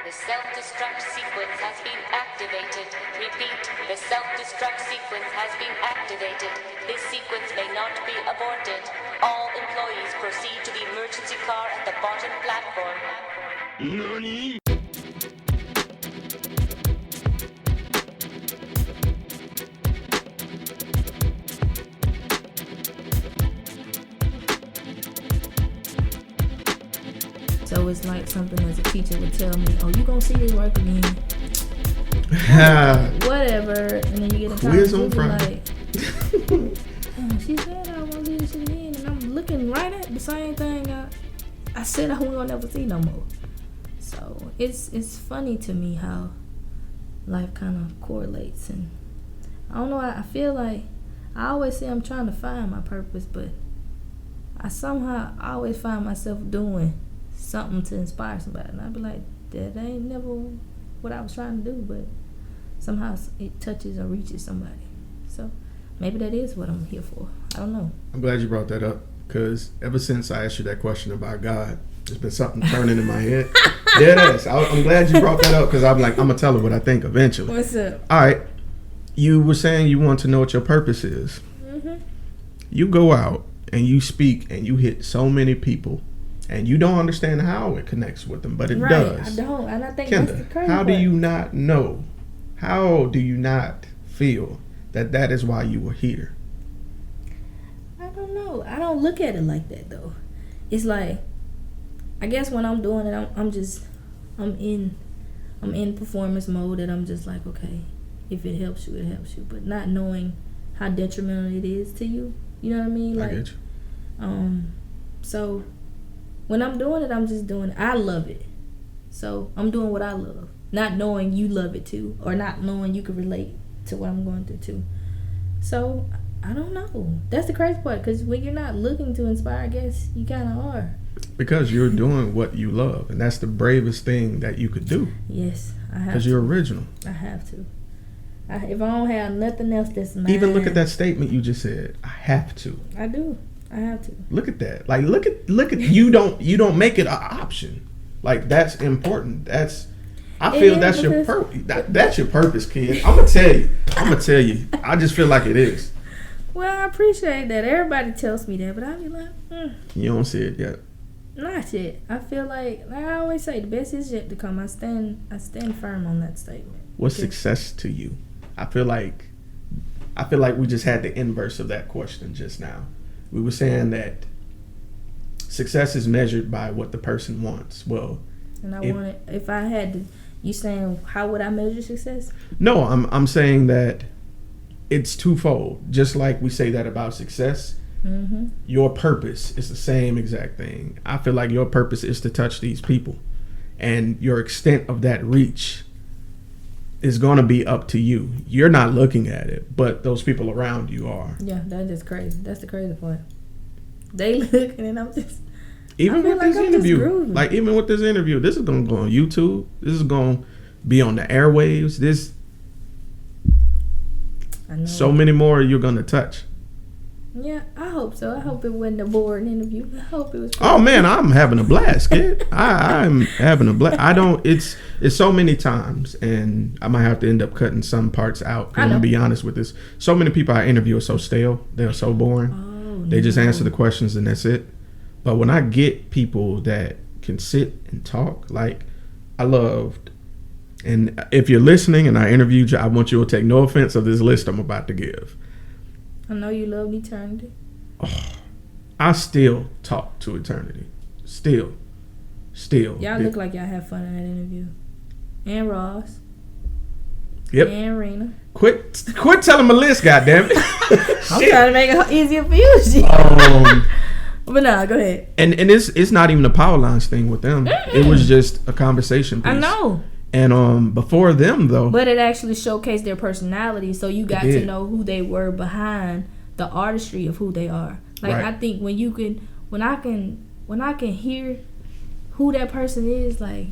The self-destruct sequence has been activated. Repeat, the self-destruct sequence has been activated. This sequence may not be aborted. All employees proceed to the emergency car at the bottom platform. NANI?! So it's like something as a teacher would tell me, oh, you gonna see this work again. Whatever. And then you get a quiz on Friday. Like, oh, she said I won't see this shit again. And I'm looking right at the same thing I said I won't gonna never see no more. So it's funny to me how life kind of correlates. And I don't know, I feel like I always say I'm trying to find my purpose, but I always find myself doing something to inspire somebody, and I'd be like, that ain't never what I was trying to do, but somehow it touches or reaches somebody. So maybe that is what I'm here for. I don't know. I'm glad you brought that up, because ever since I asked you that question about God, there's been something turning in my head. Yeah, it is. I'm glad you brought that up, because I'm like, I'm gonna tell her what I think eventually. What's up? All right, you were saying you want to know what your purpose is. Mm-hmm. You go out and you speak and you hit so many people, and you don't understand how it connects with them, but it does. I don't, and I think Kenda, that's the crazy how do part. you not know? How do you not feel that is why you were here? I don't know. I don't look at it like that though. It's like, I guess when I'm doing it, I'm in performance mode, and I'm just like, okay, if it helps you, it helps you, but not knowing how detrimental it is to you. You know what I mean? Like, I get you. So when I'm doing it, I'm just doing it. I love it. So I'm doing what I love. Not knowing you love it too, or not knowing you can relate to what I'm going through too. So I don't know. That's the crazy part, because when you're not looking to inspire, I guess you kind of are. Because you're doing what you love, and that's the bravest thing that you could do. Yes, I have to. Because you're original. I have to. If I don't have nothing else that's mine. Even look at that statement you just said. I have to. I do. I have to. Look at that. Like, look at you don't make it an option. Like, that's important. I feel that's your purpose. That's your purpose, kid. I'm gonna tell you. I just feel like it is. Well, I appreciate that. Everybody tells me that, but I be like, You don't see it yet. not yet. I feel like I always say, the best is yet to come. I stand firm on that statement. What's success to you? I feel like we just had the inverse of that question just now. We were saying that success is measured by what the person wants. Well, and if I had to, you saying how would I measure success? No, I'm saying that it's twofold. Just like we say that about success, your purpose is the same exact thing. I feel like your purpose is to touch these people, and your extent of that reach is going to be up to you. You're not looking at it, but those people around you are. Yeah, that is crazy. That's the crazy part. They looking, and I'm just... Even with this interview, this is going to go on YouTube. This is going to be on the airwaves. So many more you're going to touch. Yeah, I hope so. I hope it wasn't a boring interview. I hope it was. Oh man, I'm having a blast, kid. I'm having a blast. It's so many times, and I might have to end up cutting some parts out. I'm gonna be honest with this. So many people I interview are so stale. They're so boring. They just answer the questions and that's it. But when I get people that can sit and talk, like I loved. And if you're listening and I interviewed you, I want you to take no offense of this list I'm about to give. I know you love eternity. Oh, I still talk to eternity. Still. Y'all look like y'all have fun in that interview. And Ross. Yep. And Rena. Quit telling my list, goddammit. I'm trying to make it easier for you. But nah, go ahead. And it's not even a power lines thing with them. It was just a conversation piece. I know. And before them though, but it actually showcased their personality, so you got to know who they were behind the artistry of who they are. Like right. I think when I can hear who that person is, like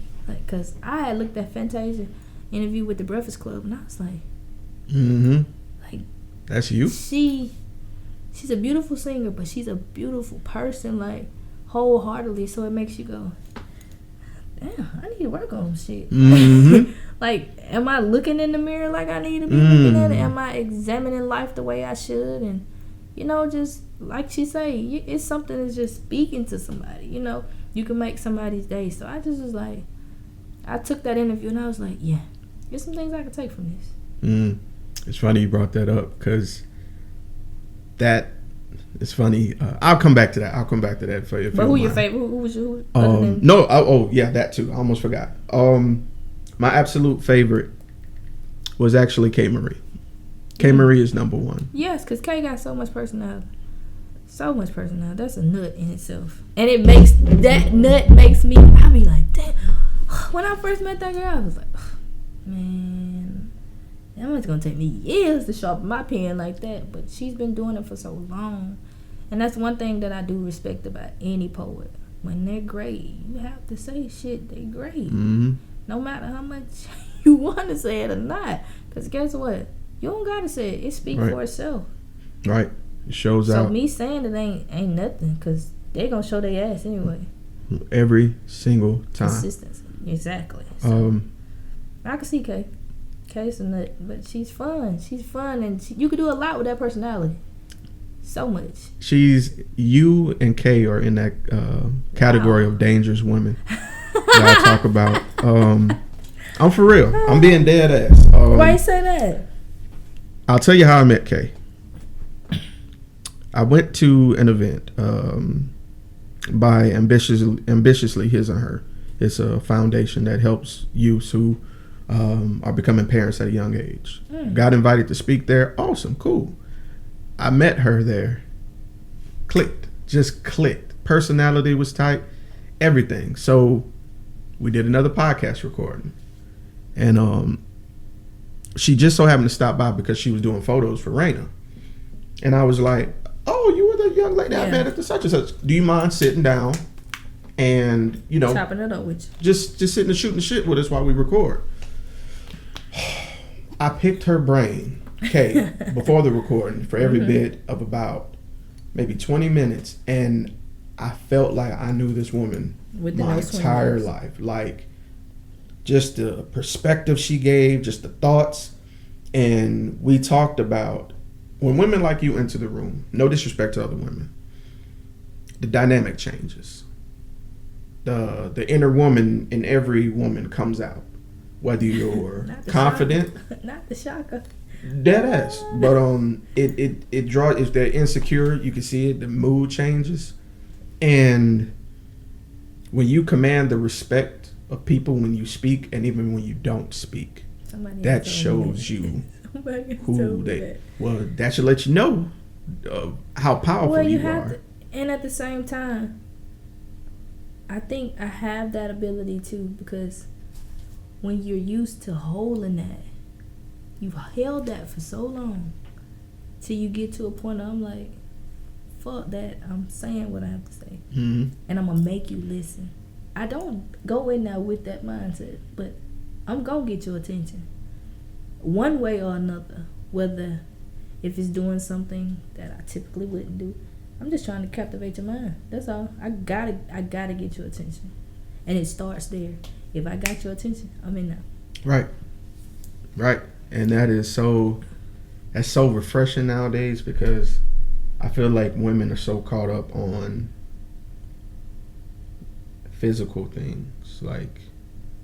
cause I had looked at Fantasia interview with the Breakfast Club, and I was like, like that's you. She's a beautiful singer, but she's a beautiful person, like wholeheartedly. So it makes you go, damn, I need to work on shit. Mm-hmm. Like, am I looking in the mirror like I need to be looking at it? Am I examining life the way I should? And, you know, just like she say, it's something that's just speaking to somebody. You know, you can make somebody's day. So I just was like, I took that interview and I was like, yeah, there's some things I could take from this. It's funny you brought that up because that is funny. I'll come back to that. I'll come back to that for you. But who your favorite? Who was your? Yeah, that too. I almost forgot. My absolute favorite was actually K. Marie. K. Marie is number one. Yes, because K got so much personality. So much personality. That's a nut in itself. And that nut makes me, I be like, damn. When I first met that girl, I was like, man, that one's going to take me years to sharpen my pen like that. But she's been doing it for so long. And that's one thing that I do respect about any poet. When they're great, you have to say shit, they great. Mm-hmm. No matter how much you want to say it or not. Because guess what? You don't got to say it. It speaks for itself. Right. It shows out. So me saying it ain't nothing. Because they're going to show their ass anyway. Every single time. Consistency. Exactly. So, I can see Kay. Kay's a nut. But she's fun. She's fun. And you can do a lot with that personality. So much. You and Kay are in that category of dangerous women. That I talk about. I'm for real. I'm being dead ass. Why you say that? I'll tell you how I met Kay. I went to an event by Ambitiously His and Her. It's a foundation that helps youths who are becoming parents at a young age. Got invited to speak there. Awesome, cool. I met her there. Just clicked. Personality was tight. Everything. So we did another podcast recording. And she just so happened to stop by because she was doing photos for Raina. And I was like, oh, you were the young lady I met at the such and such. Do you mind sitting down and, you know, chopping it up with you? Just sitting and shooting the shit with us while we record. I picked her brain, Kay, before the recording for every bit of about maybe 20 minutes. And I felt like I knew this woman my entire life. Like, just the perspective she gave, just the thoughts. And we talked about when women like you enter the room, no disrespect to other women, the dynamic changes. The inner woman in every woman comes out. Whether you're confident. Not the shocker. Dead ass. But it draws, if they're insecure, you can see it, the mood changes. And when you command the respect of people when you speak and even when you don't speak, that shows you who they. Well, that should let you know how powerful you are. And at the same time, I think I have that ability too, because when you're used to holding that, you've held that for so long till you get to a point I'm like, fuck that, I'm saying what I have to say. And I'm gonna make you listen. I don't go in there with that mindset, but I'm gonna get your attention one way or another, whether if it's doing something that I typically wouldn't do. I'm just trying to captivate your mind. That's all. I gotta get your attention, and it starts there. If I got your attention, I'm in there. Right, and that's so refreshing nowadays, because I feel like women are so caught up on physical things, like,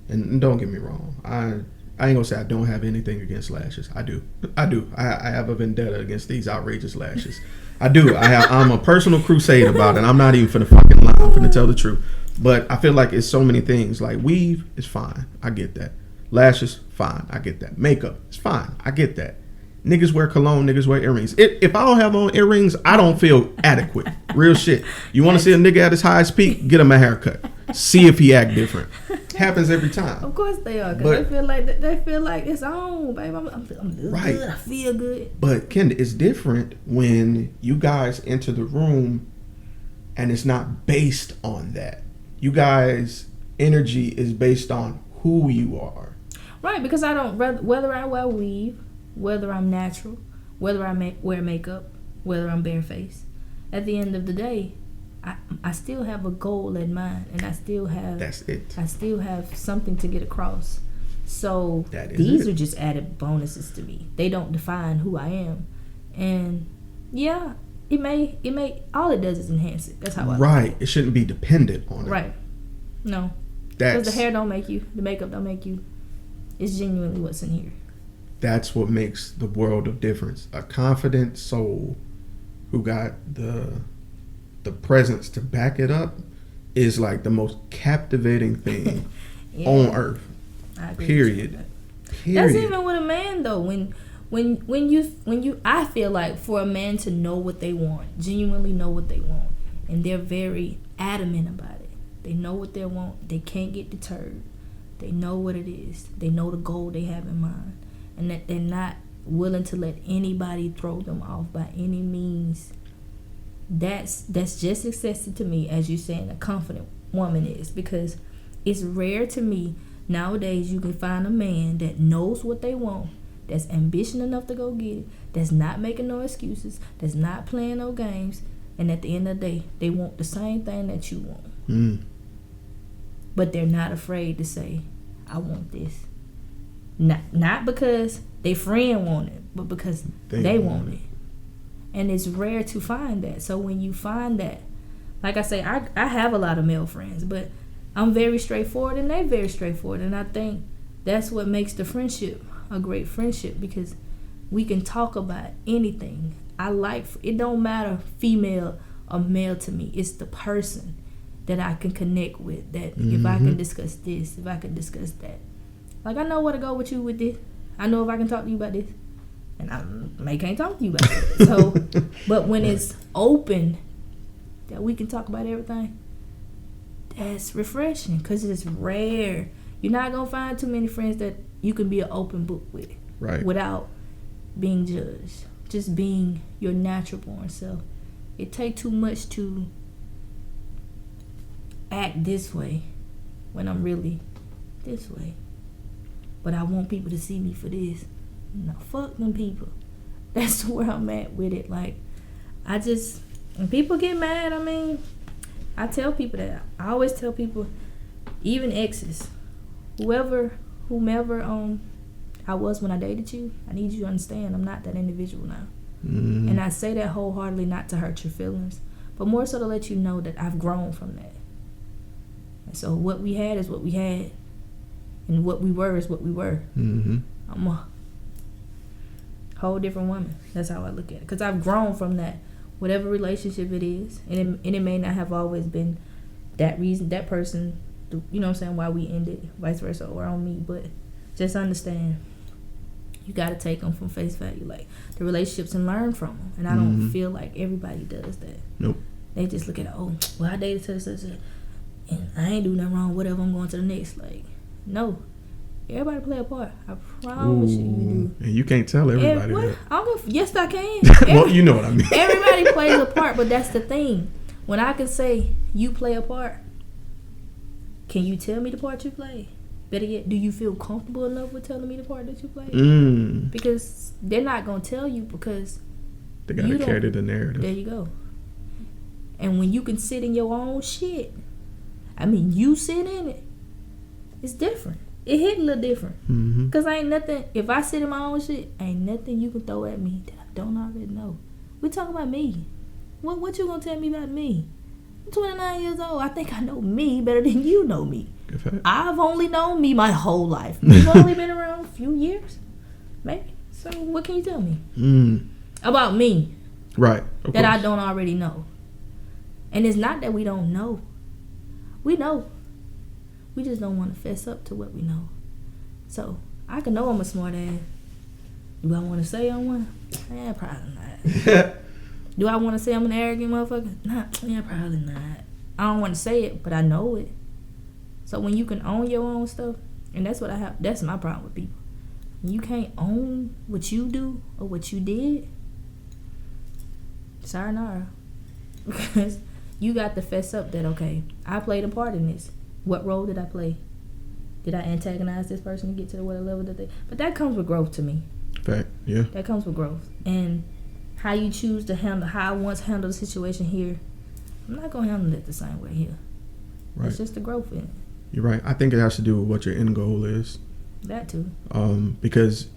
and don't get me wrong, I ain't gonna say I don't have anything against lashes. I do. I have a vendetta against these outrageous lashes. I do. I'm a personal crusade about it. I'm not even finna fucking lie. I'm finna tell the truth. But I feel like it's so many things. Like, weave is fine. I get that. Lashes, fine. I get that. Makeup is fine. I get that. Niggas wear cologne. Niggas wear earrings. If I don't have on earrings, I don't feel adequate. Real shit. You want to see a nigga at his highest peak? Get him a haircut. See if he act different. Happens every time. Of course they are, because they feel like it's on, baby. I'm right. Good. I feel good. But Kenda, it's different when you guys enter the room and it's not based on that. You guys' energy is based on who you are. Right, because I don't, whether I wear weave, whether I'm natural, whether I wear makeup, whether I'm barefaced, at the end of the day, I still have a goal in mind, and I still have that's it. I still have something to get across. So these are just added bonuses to me. They don't define who I am, and yeah, it may all it does is enhance it. That's how I right. look at it. It shouldn't be dependent on it. Right. No. Because the hair don't make you, the makeup don't make you. It's genuinely what's in here. That's what makes the world of difference. A confident soul who got the presence to back it up is like the most captivating thing on earth. Period. That's even with a man though. When you I feel like for a man to know what they want, genuinely know what they want, and they're very adamant about it. They know what they want. They can't get deterred. They know what it is. They know the goal they have in mind, and that they're not willing to let anybody throw them off by any means. That's just excessive to me, as you're saying a confident woman is, because it's rare to me nowadays you can find a man that knows what they want, that's ambitious enough to go get it, that's not making no excuses, that's not playing no games, and at the end of the day they want the same thing that you want. But they're not afraid to say, I want this. Not because their friend want it, but because they want it. And it's rare to find that. So when you find that, like I say, I have a lot of male friends, but I'm very straightforward and they're very straightforward. And I think that's what makes the friendship a great friendship, because we can talk about anything. It don't matter female or male to me. It's the person that I can connect with, that if I can discuss this, if I can discuss that. Like, I know where to go with you with this. I know if I can talk to you about this. And I can't talk to you about it. So, but when it's open, that we can talk about everything, that's refreshing, because it's rare. You're not going to find too many friends that you can be an open book with, right, without being judged. Just being your natural born self. It takes too much to act this way when I'm really this way. But I want people to see me for this. No, fuck them people. That's where I'm at with it. Like, when people get mad, I mean, I tell people that. I always tell people, even exes, whomever I was when I dated you, I need you to understand I'm not that individual now. And I say that wholeheartedly, not to hurt your feelings, but more so to let you know that I've grown from that. And so what we had is what we had, and what we were is what we were. I'm a whole different woman. That's how I look at it, because I've grown from that, whatever relationship it is, and it may not have always been that reason, that person, you know what I'm saying, why we ended, vice versa, or on me. But just understand, you got to take them from face value, like the relationships, and learn from them. And I don't feel like everybody does that. Nope. They just look at it, oh, well, I dated such and I ain't do nothing wrong, whatever, I'm going to the next. Like, no. Everybody play a part. I promise you do. And you can't tell everybody that. Yes, I can. Well, you know what I mean. Everybody plays a part, but that's the thing. When I can say you play a part, can you tell me the part you play? Better yet, do you feel comfortable enough with telling me the part that you play? Because they're not going to tell you, because they got to carry the narrative. There you go. And when you can sit in your own shit, I mean, you sit in it, it's different. It hit a little different. Because ain't nothing, if I sit in my own shit, ain't nothing you can throw at me that I don't already know. We talking about me. What you gonna tell me about me? I'm 29 years old. I think I know me better than you know me. I've only known me my whole life. You've only been around a few years, maybe. So what can you tell me about me? Right. That I don't already know. And it's not that we don't know. We know. We just don't want to fess up to what we know. So, I can know I'm a smart ass. Do I want to say I'm one? Yeah, probably not. Do I want to say I'm an arrogant motherfucker? Nah, yeah, probably not. I don't want to say it, but I know it. So, when you can own your own stuff, and that's what I have, that's my problem with people. When you can't own what you do or what you did, sayonara. Because you got to fess up that, okay, I played a part in this. What role did I play? Did I antagonize this person to get to the what level that they... But that comes with growth to me. Fact, yeah. That comes with growth. And how you choose to handle... How I once handled the situation here I'm not gonna handle it the same way here. Right. It's just the growth in it. You're right. I think it has to do with what your end goal is. That too. Because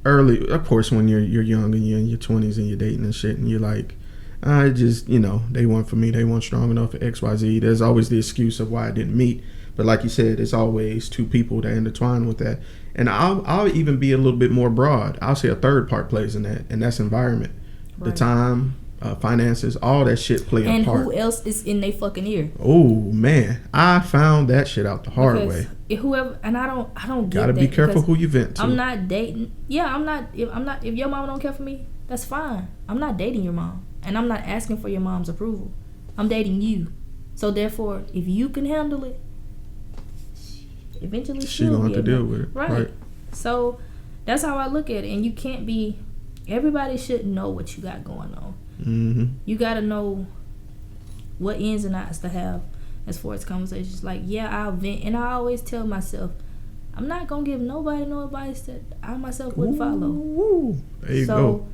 early, of course, when you're young and you're in your 20s and you're dating and shit, and you're like, I just, they weren't for me. They weren't strong enough for X, Y, Z. There's always the excuse of why I didn't meet. But like you said, it's always two people that intertwine with that. And I'll even be a little bit more broad. I'll say a third part plays in that, and that's environment. Right. The time, finances, all that shit play a part. And who else is in their fucking ear? Oh man, I found that shit out the hard way. Whoever, and I don't get gotta be careful who you vent to. I'm not dating. Yeah, I'm not. If your mom don't care for me, that's fine. I'm not dating your mom, and I'm not asking for your mom's approval. I'm dating you, so therefore, if you can handle it, eventually she gonna have to deal with it. Right. So that's how I look at it, and you can't be. Everybody should know what you got going on. Mm-hmm. You got to know what ins and outs to have as far as conversations. Like, yeah, I'll vent, and I always tell myself, I'm not gonna give nobody no advice that I myself wouldn't follow. There you go.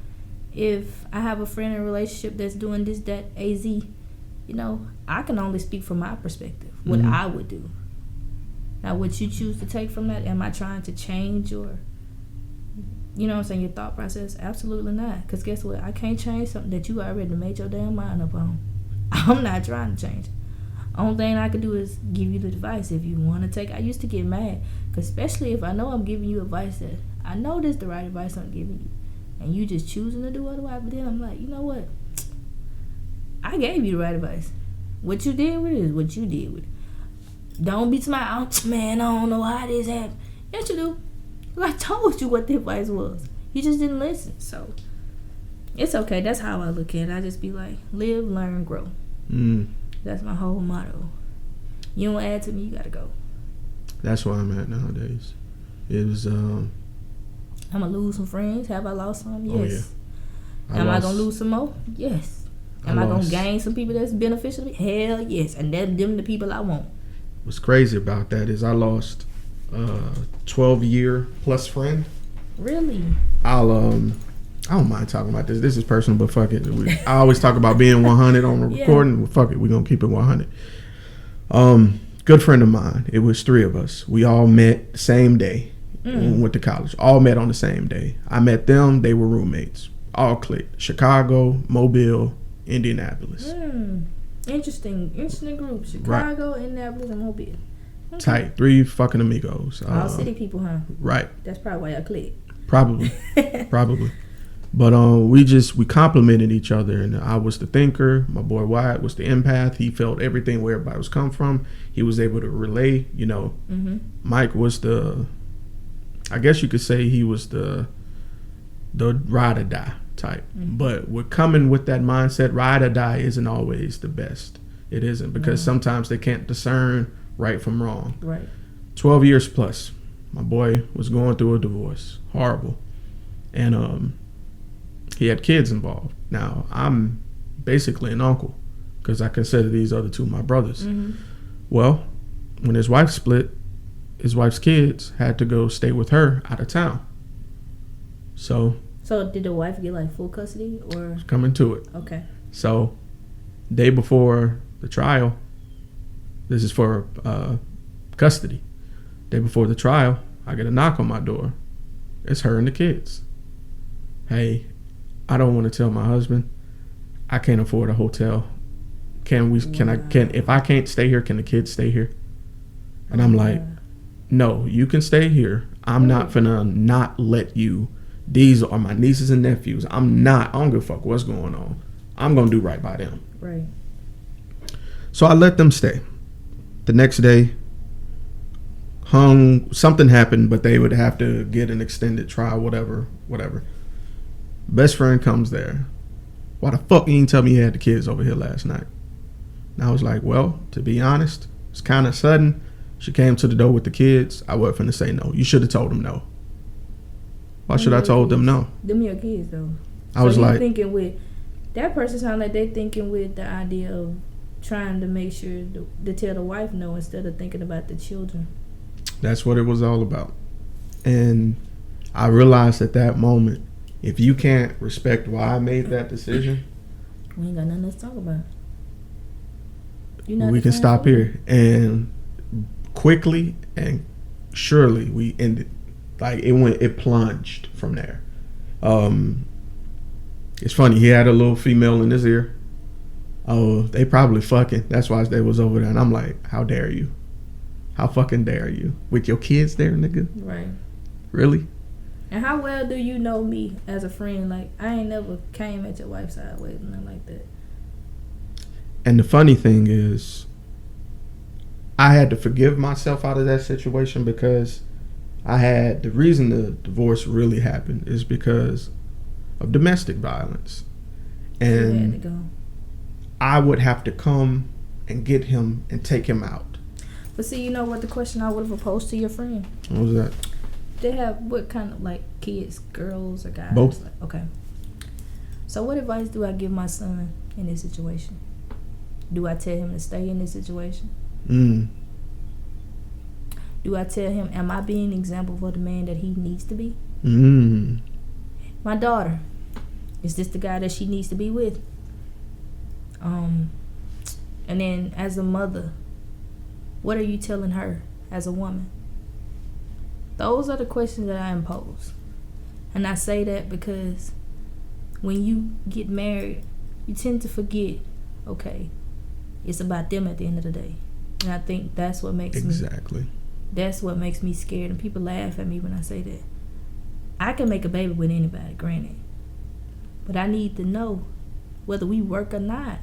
If I have a friend in a relationship that's doing this, that, AZ, I can only speak from my perspective, what I would do. Now, what you choose to take from that, am I trying to change your, your thought process? Absolutely not. Because guess what? I can't change something that you already made your damn mind up on. I'm not trying to change it. Only thing I can do is give you the advice if you want to take. I used to get mad, cause especially if I know I'm giving you advice that I know this the right advice I'm giving you, and you just choosing to do otherwise. But then I'm like, you know what? I gave you the right advice. What you did with it is what you did with it. Don't be smiling, man, I don't know how this happened. Yes, you do. I told you what the advice was. You just didn't listen. So, it's okay. That's how I look at it. I just be like, live, learn, grow. That's my whole motto. You don't add to me, you gotta go. That's where I'm at nowadays. It was, I'm gonna lose some friends. Have I lost some? Yes. Oh, yeah. Am I gonna lose some more? Yes. Am I gonna gain some people that's beneficial to me? Hell yes. And them the people I want. What's crazy about that is I lost 12-year plus friend. Really? I don't mind talking about this. This is personal, but fuck it. I always talk about being 100 on the recording. Well, fuck it. We're going to keep it 100. Good friend of mine. It was 3 of us. We all met the same day when we went to college. All met on the same day. I met them. They were roommates. All clicked. Chicago, Mobile, Indianapolis. Interesting group. Chicago, right. Indianapolis, and Mobile. Okay. Tight. 3 fucking amigos. All city people, huh? Right. That's probably why I clicked. Probably. But we complimented each other, and I was the thinker. My boy Wyatt was the empath. He felt everything where everybody was come from. He was able to relay. Mike was I guess you could say he was the ride or die type. But we're coming with that mindset. Ride or die isn't always the best. It isn't, because sometimes they can't discern right from wrong. Right. 12 years plus. My boy was going through a divorce. Horrible. And he had kids involved. Now, I'm basically an uncle because I consider these other 2 my brothers. Well, when his wife split, his wife's kids had to go stay with her out of town. So did the wife get like full custody or? Coming to it. Okay. So day before the trial, this is for custody. Day before the trial, I get a knock on my door. It's her and the kids. Hey, I don't want to tell my husband. I can't afford a hotel. If I can't stay here, can the kids stay here? And I'm like, no, you can stay here. I'm not finna not let you. These are my nieces and nephews. I don't give a fuck what's going on. I'm gonna do right by them. Right. So I let them stay. The next day, something happened, but they would have to get an extended trial, whatever. Best friend comes there. Why the fuck you didn't tell me you had the kids over here last night? And I was like, well, to be honest, it's kind of sudden. She came to the door with the kids. I wasn't finna say no. You should have told them no. Why should I told them no? Them your kids though. I was like, thinking with that person sound like they thinking with the idea of trying to make sure to tell the wife no instead of thinking about the children. That's what it was all about. And I realized at that moment, if you can't respect why I made that decision, we ain't got nothing else to talk about. we can stop here. And quickly and surely we ended. Like it plunged from there. It's funny, he had a little female in his ear. Oh, they probably fucking. That's why they was over there. And I'm like, how dare you? How fucking dare you? With your kids there, nigga? Right. Really? And how well do you know me as a friend? Like, I ain't never came at your wife's sideways, nothing like that. And the funny thing is, I had to forgive myself out of that situation because the reason the divorce really happened is because of domestic violence. And you had to go. I would have to come and get him and take him out. But see, you know what the question I would have posed to your friend? What was that? They have what kind of like kids, girls or guys? Both. Like, okay. So what advice do I give my son in this situation? Do I tell him to stay in this situation? Do I tell him, am I being an example for the man that he needs to be? My daughter, is this the guy that she needs to be with? And then as a mother, what are you telling her as a woman? Those are the questions that I impose. And I say that because when you get married, you tend to forget, okay, it's about them at the end of the day. And I think that's what makes that's what makes me scared. And people laugh at me when I say that. I can make a baby with anybody, granted. But I need to know whether we work or not,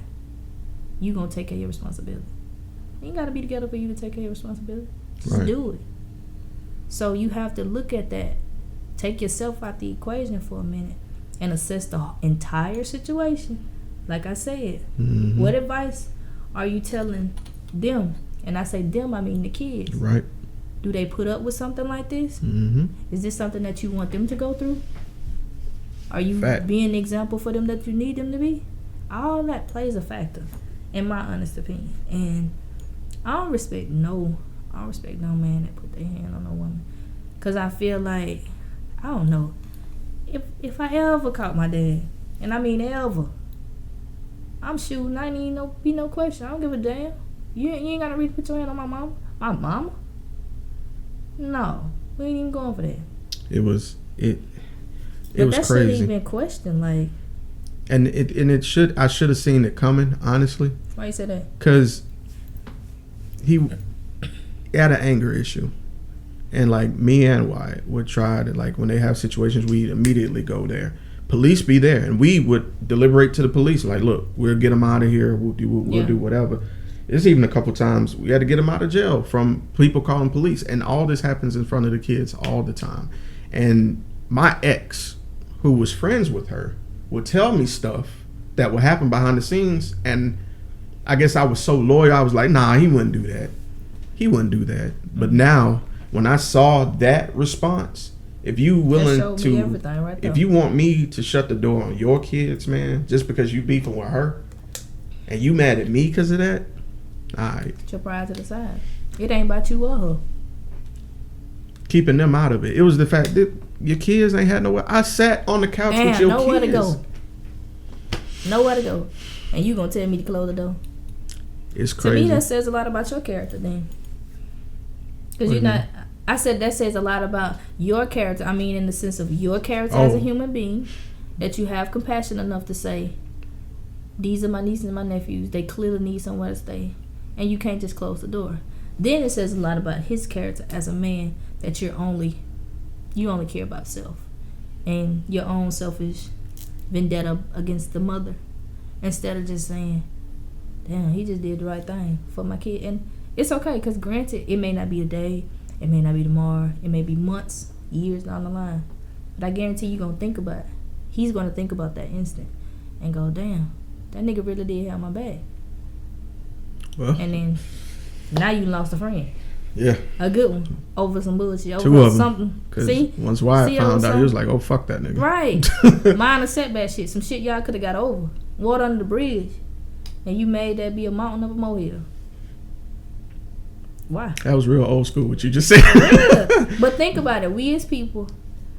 you gonna take care of your responsibility. You ain't gotta be together for you to take care of your responsibility. Just do it. So you have to look at that. Take yourself out the equation for a minute and assess the entire situation. Like I said, what advice are you telling them? And I say them, I mean the kids. Right. Do they put up with something like this? Is this something that you want them to go through? Are you being an example for them that you need them to be? All that plays a factor, in my honest opinion. And I don't respect no man that put their hand on a woman. Because I feel like, I don't know, if I ever caught my dad, and I mean ever, I'm shooting. I ain't even be no question. I don't give a damn. You ain't got to really put your hand on my mama. My mama? No. We ain't even going for that. It was that crazy. Shouldn't even question, like. And I should have seen it coming, honestly. Why you say that? Because he had an anger issue. And like me and Wyatt would try to, like, when they have situations, we immediately go there. Police be there, and we would deliberate to the police, like, look, we'll get him out of here. We'll do whatever. There's even a couple times we had to get him out of jail from people calling police, and all this happens in front of the kids all the time. And my ex, who was friends with her, would tell me stuff that would happen behind the scenes, and I guess I was so loyal. I was like, nah, he wouldn't do that. He wouldn't do that. But now, when I saw that response, if you willing to, if you want me to shut the door on your kids, man, just because you beefing with her, and you mad at me because of that, all right. Put your pride to the side. It ain't about you or her. Keeping them out of it. It was the fact that your kids ain't had nowhere. I sat on the couch with your nowhere kids. Nowhere to go. And you gonna tell me to close the door? It's crazy. To me, that says a lot about your character then. Because you're not... I said that says a lot about your character. I mean, in the sense of your character as a human being, that you have compassion enough to say, these are my nieces and my nephews. They clearly need somewhere to stay. And you can't just close the door. Then it says a lot about his character as a man, that you only care about self and your own selfish vendetta against the mother, instead of just saying, damn, he just did the right thing for my kid. And it's okay, because granted, it may not be a day, it may not be tomorrow, it may be months, years down the line, but I guarantee you're gonna think about it. He's gonna think about that instant and go, damn, that nigga really did have my back. Well, and then now you lost a friend. Yeah. A good one. Over some bullshit. Over two of something. them. See? Once Wyatt found out, he was like, oh, fuck that nigga. Right. Minor setback shit. Some shit y'all could have got over. Water under the bridge. And you made that be a mountain of a molehill. Why? That was real old school what you just said. Real. But think about it. We as people,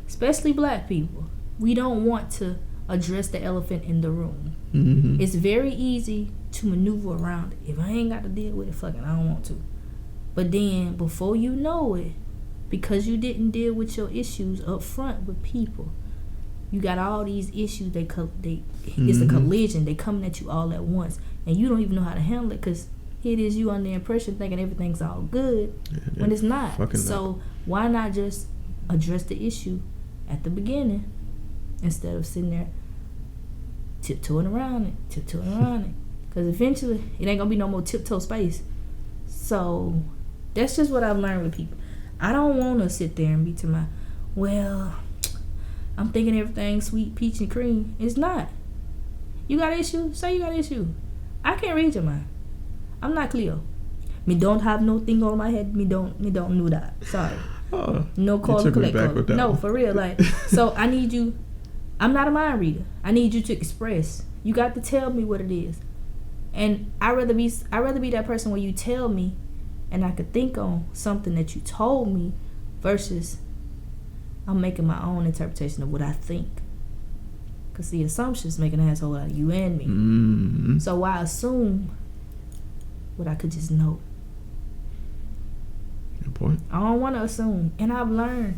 especially black people, we don't want to address the elephant in the room. Mm-hmm. It's very easy to maneuver around it. If I ain't got to deal with it, fucking, I don't want to. But then, before you know it, because you didn't deal with your issues up front with people, you got all these issues. It's a collision. They coming at you all at once, and you don't even know how to handle it because here it is, you under the impression thinking everything's all good when it's not. So why not just address the issue at the beginning instead of sitting there tiptoeing around it? Because eventually it ain't gonna be no more tiptoe space. So that's just what I've learned with people. I don't want to sit there and be to my, well, I'm thinking everything's sweet, peach, and cream. It's not. You got an issue? Say you got an issue. I can't read your mind. I'm not Cleo. Me don't have no thing on my head. Me don't know that. Sorry. No call and collect. No, for real. Like, so I need you. I'm not a mind reader. I need you to express. You got to tell me what it is. And I'd rather be that person where you tell me and I could think on something that you told me versus I'm making my own interpretation of what I think. Because the assumptions make an asshole out of you and me. Mm-hmm. So why assume what I could just know? Good point. I don't want to assume. And I've learned,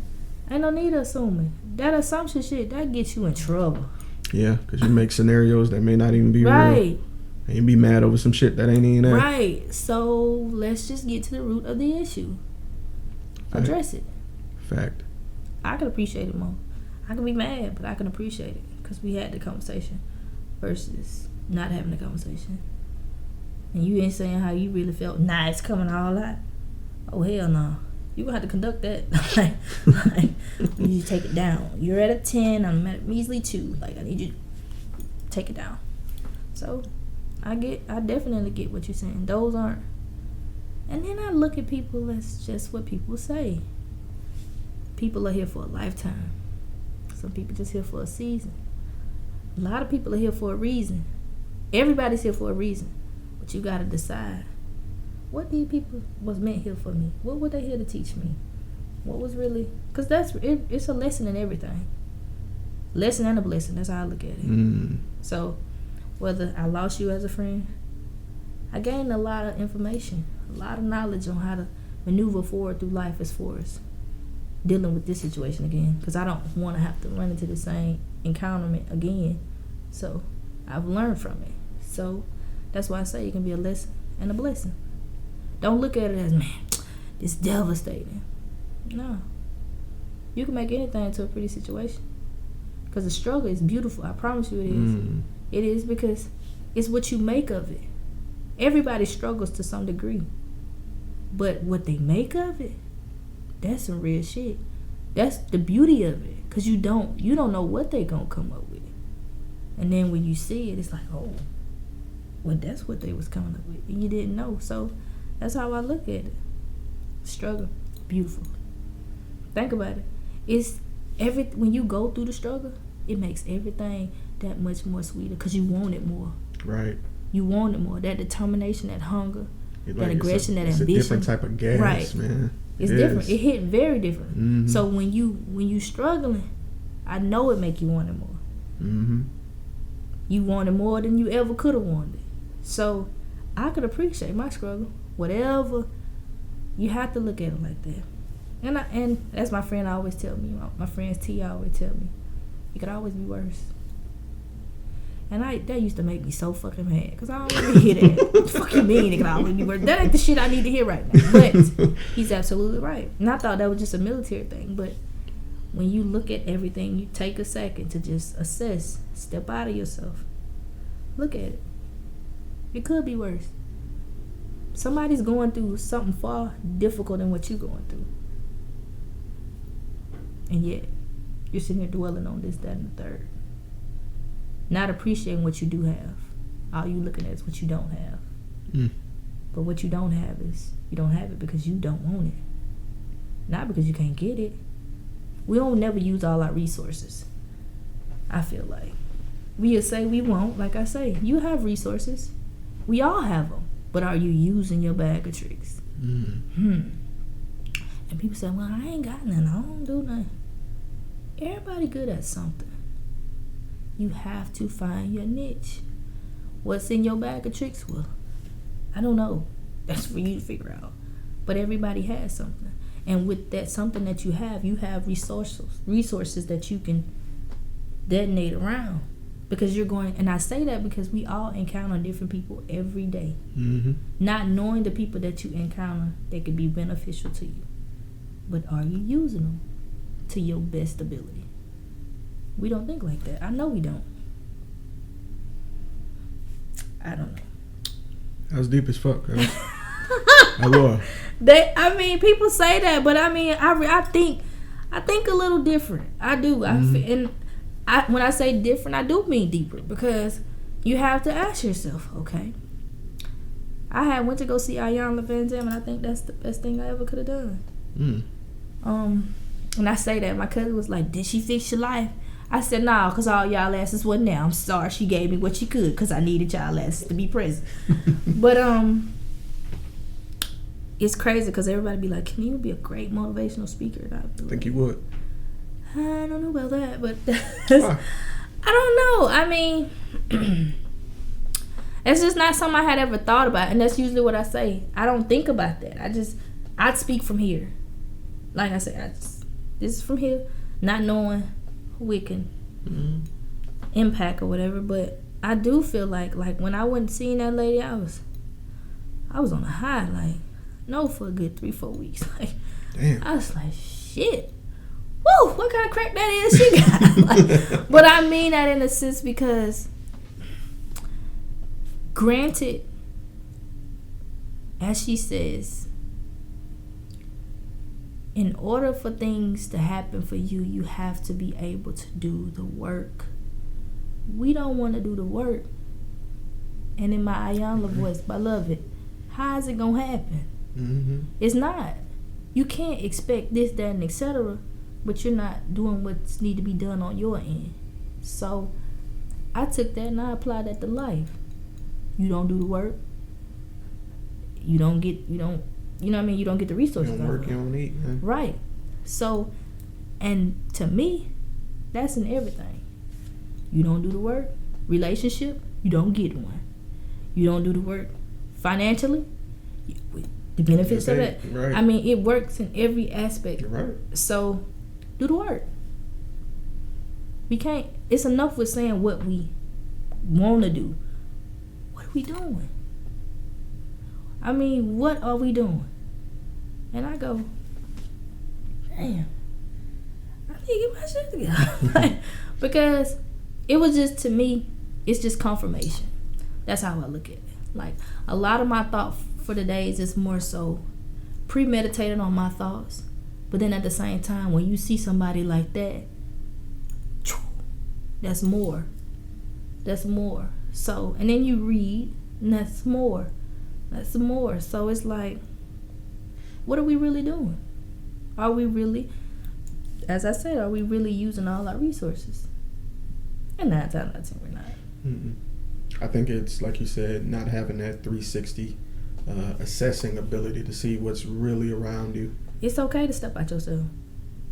ain't no need of assuming. That assumption shit, that gets you in trouble. Yeah, because you make scenarios that may not even be right. real. And you be mad over some shit that ain't even there. Right. So let's just get to the root of the issue. Address it. Fact. I can appreciate it more. I can be mad, but I can appreciate it because we had the conversation versus not having the conversation. And you ain't saying how you really felt. Nah, it's coming all out. Oh, hell no. You gonna have to conduct that. like, you need to take it down. You're at a 10. I'm at a measly 2. Like, I need you to take it down. So, I definitely get what you're saying. Those aren't. And then I look at people, that's just what people say. People are here for a lifetime. Some people just here for a season. A lot of people are here for a reason. Everybody's here for a reason. But you gotta decide, what these people was meant here for me? What were they here to teach me? What was really, because it's a lesson in everything. Lesson and a blessing, that's how I look at it. So whether I lost you as a friend, I gained a lot of information, a lot of knowledge on how to maneuver forward through life as far as dealing with this situation again, because I don't want to have to run into the same encounterment again. So I've learned from it. So that's why I say it can be a lesson and a blessing. Don't look at it as, man, it's devastating. No. You can make anything into a pretty situation. Because the struggle is beautiful. I promise you it is. It is, because it's what you make of it. Everybody struggles to some degree. But what they make of it, that's some real shit. That's the beauty of it. Because you don't know what they gonna come up with. And then when you see it, it's like, oh, well, that's what they was coming up with. And you didn't know. So that's how I look at it. Struggle, beautiful. Think about it. When you go through the struggle, it makes everything that much more sweeter because you want it more. Right. You want it more. That determination, that hunger, that aggression, that ambition. It's a different type of gas, right. Man. It's different. It hit very different. So when you struggling, I know it make you want it more. You want it more than you ever could have wanted it. So I could appreciate my struggle. Whatever, you have to look at it like that. And as my friend always tell me, my friends T always tell me, it could always be worse. And that used to make me so fucking mad, because I don't want to hear that. What the fuck you mean it could always be worse? That ain't the shit I need to hear right now. But he's absolutely right. And I thought that was just a military thing. But when you look at everything, you take a second to just assess, step out of yourself. Look at it. It could be worse. Somebody's going through something far difficult than what you're going through. And yet, you're sitting here dwelling on this, that, and the third. Not appreciating what you do have. All you looking at is what you don't have. But what you don't have is, you don't have it because you don't want it. Not because you can't get it. We don't never use all our resources. I feel like. We'll say we won't. Like I say, you have resources. We all have them. But are you using your bag of tricks? And people say, well, I ain't got none. I don't do nothing. Everybody good at something. You have to find your niche. what's in your bag of tricks? Well, I don't know. That's for you to figure out. But everybody has something. And with that something that you have resources that you can detonate around. Because you're going, and I say that because we all encounter different people every day. Mm-hmm. Not knowing the people that you encounter that could be beneficial to you. But are you using them to your best ability? We don't think like that. I know we don't. I don't know. That was deep as fuck. I was. People say that, but I think a little different. I do. Mm-hmm. When I say different, I do mean deeper, because you have to ask yourself, okay, I went to go see Ayanna Van Zam, and I think that's the best thing I ever could have done. When I say that, my cousin was like, did she fix your life? I said, nah, because all y'all asses wasn't there. I'm sorry, she gave me what she could, because I needed y'all asses to be present. But it's crazy, because everybody be like, can you be a great motivational speaker? And I'd be like, think you would. I don't know about that, but I don't know. It's just not something I had ever thought about, and that's usually what I say. I don't think about that. I'd speak from here. Like I said, this is from here, not knowing who it can impact or whatever. But I do feel like when I went seeing that lady, I was on a high, for a good 3-4 weeks. Damn. I was like, shit. Woo, what kind of crack that is she got? But I mean that in a sense because, granted, as she says, in order for things to happen for you, you have to be able to do the work. We don't want to do the work. And in my Ayanna voice, beloved, how is it going to happen? Mm-hmm. It's not. You can't expect this, that, and etc., but you're not doing what's need to be done on your end. So I took that and I applied that to life. You don't do the work. You don't get the resources. You don't work, you don't eat. Man. Right. So, and to me, that's in everything. You don't do the work. Relationship, you don't get one. You don't do the work financially, the benefits of that. Right. It works in every aspect. You're right. So, do the work. We can't. It's enough with saying what we want to do. What are we doing? What are we doing? And I go, damn, I need to get my shit together. Because it was just, to me, it's just confirmation. That's how I look at it. A lot of my thought for the days is more so premeditated on my thoughts. But then at the same time, when you see somebody like that, that's more. That's more. So, and then you read, and that's more. That's more. So it's like, what are we really doing? Are we really, as I said, are we really using all our resources? And 9 times out of 10, we're not. Mm-mm. I think it's, like you said, not having that 360 assessing ability to see what's really around you. It's okay to step out yourself.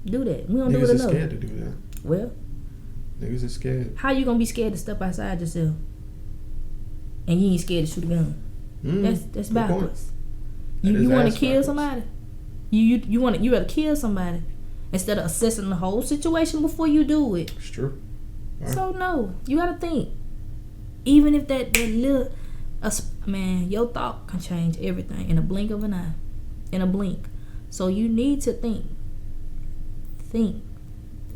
Do that. We don't Niggas do it enough. Niggas are scared to do that. Well, niggas are scared. How you gonna be scared to step outside yourself? And you ain't scared to shoot a gun? That's backwards. You want to kill somebody? You rather kill somebody instead of assessing the whole situation before you do it. It's true. Right. So no, you gotta think. Even if that little, man, your thought can change everything in a blink of an eye, in a blink. So you need to think. Think,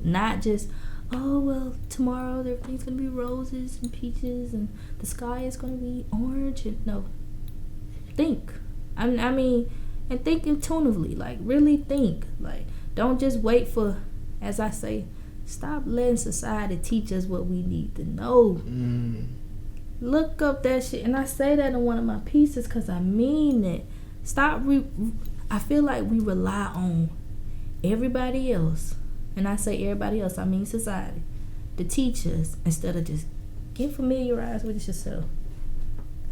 not just, oh well, tomorrow everything's gonna be roses and peaches and the sky is gonna be orange. And no, think. And think intuitively. Really think. Don't just wait for, as I say, stop letting society teach us what we need to know. Look up that shit. And I say that in one of my pieces because I mean it. Stop. I feel like we rely on everybody else. And I say everybody else, I mean society, to teach us instead of just get familiarized with it yourself.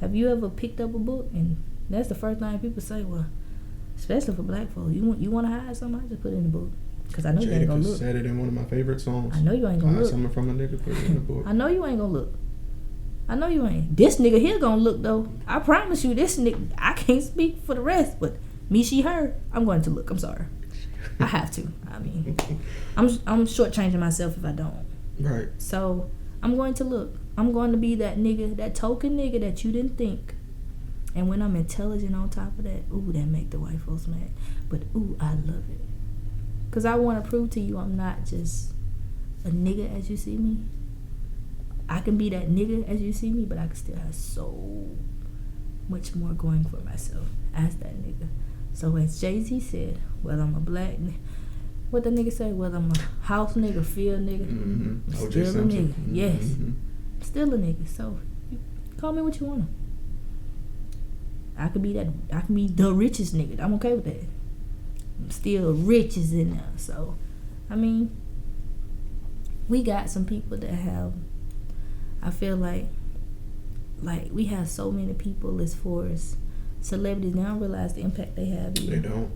Have you ever picked up a book? And that's the first thing people say, well, especially for black folks, you want to hide something? I just put it in the book. Because I know you ain't going to look. Said it in one of my favorite songs. I know you ain't going to look. Something from a nigga, put it in the book. I know you ain't going to look. I know you ain't. This nigga here gonna look though. I promise you, this nigga. I can't speak for the rest, but me, she, her. I'm going to look. I'm sorry. I have to. I mean, I'm shortchanging myself if I don't. Right. So I'm going to look. I'm going to be that nigga, that token nigga that you didn't think. And when I'm intelligent on top of that, ooh, that make the white folks mad. But ooh, I love it. Cause I want to prove to you I'm not just a nigga as you see me. I can be that nigga as you see me, but I can still have so much more going for myself as that nigga. So as Jay-Z said, whether I'm a black what the nigga say, whether I'm a house nigga, field nigga, Mm-hmm. still a nigga. Mm-hmm. Yes. Still a nigga. So you call me what you wanna. I could be the richest nigga. I'm okay with that. I'm still riches in there. So I mean, we got some people that have, I feel like we have so many people as far as celebrities. They don't realize the impact they have either. They don't.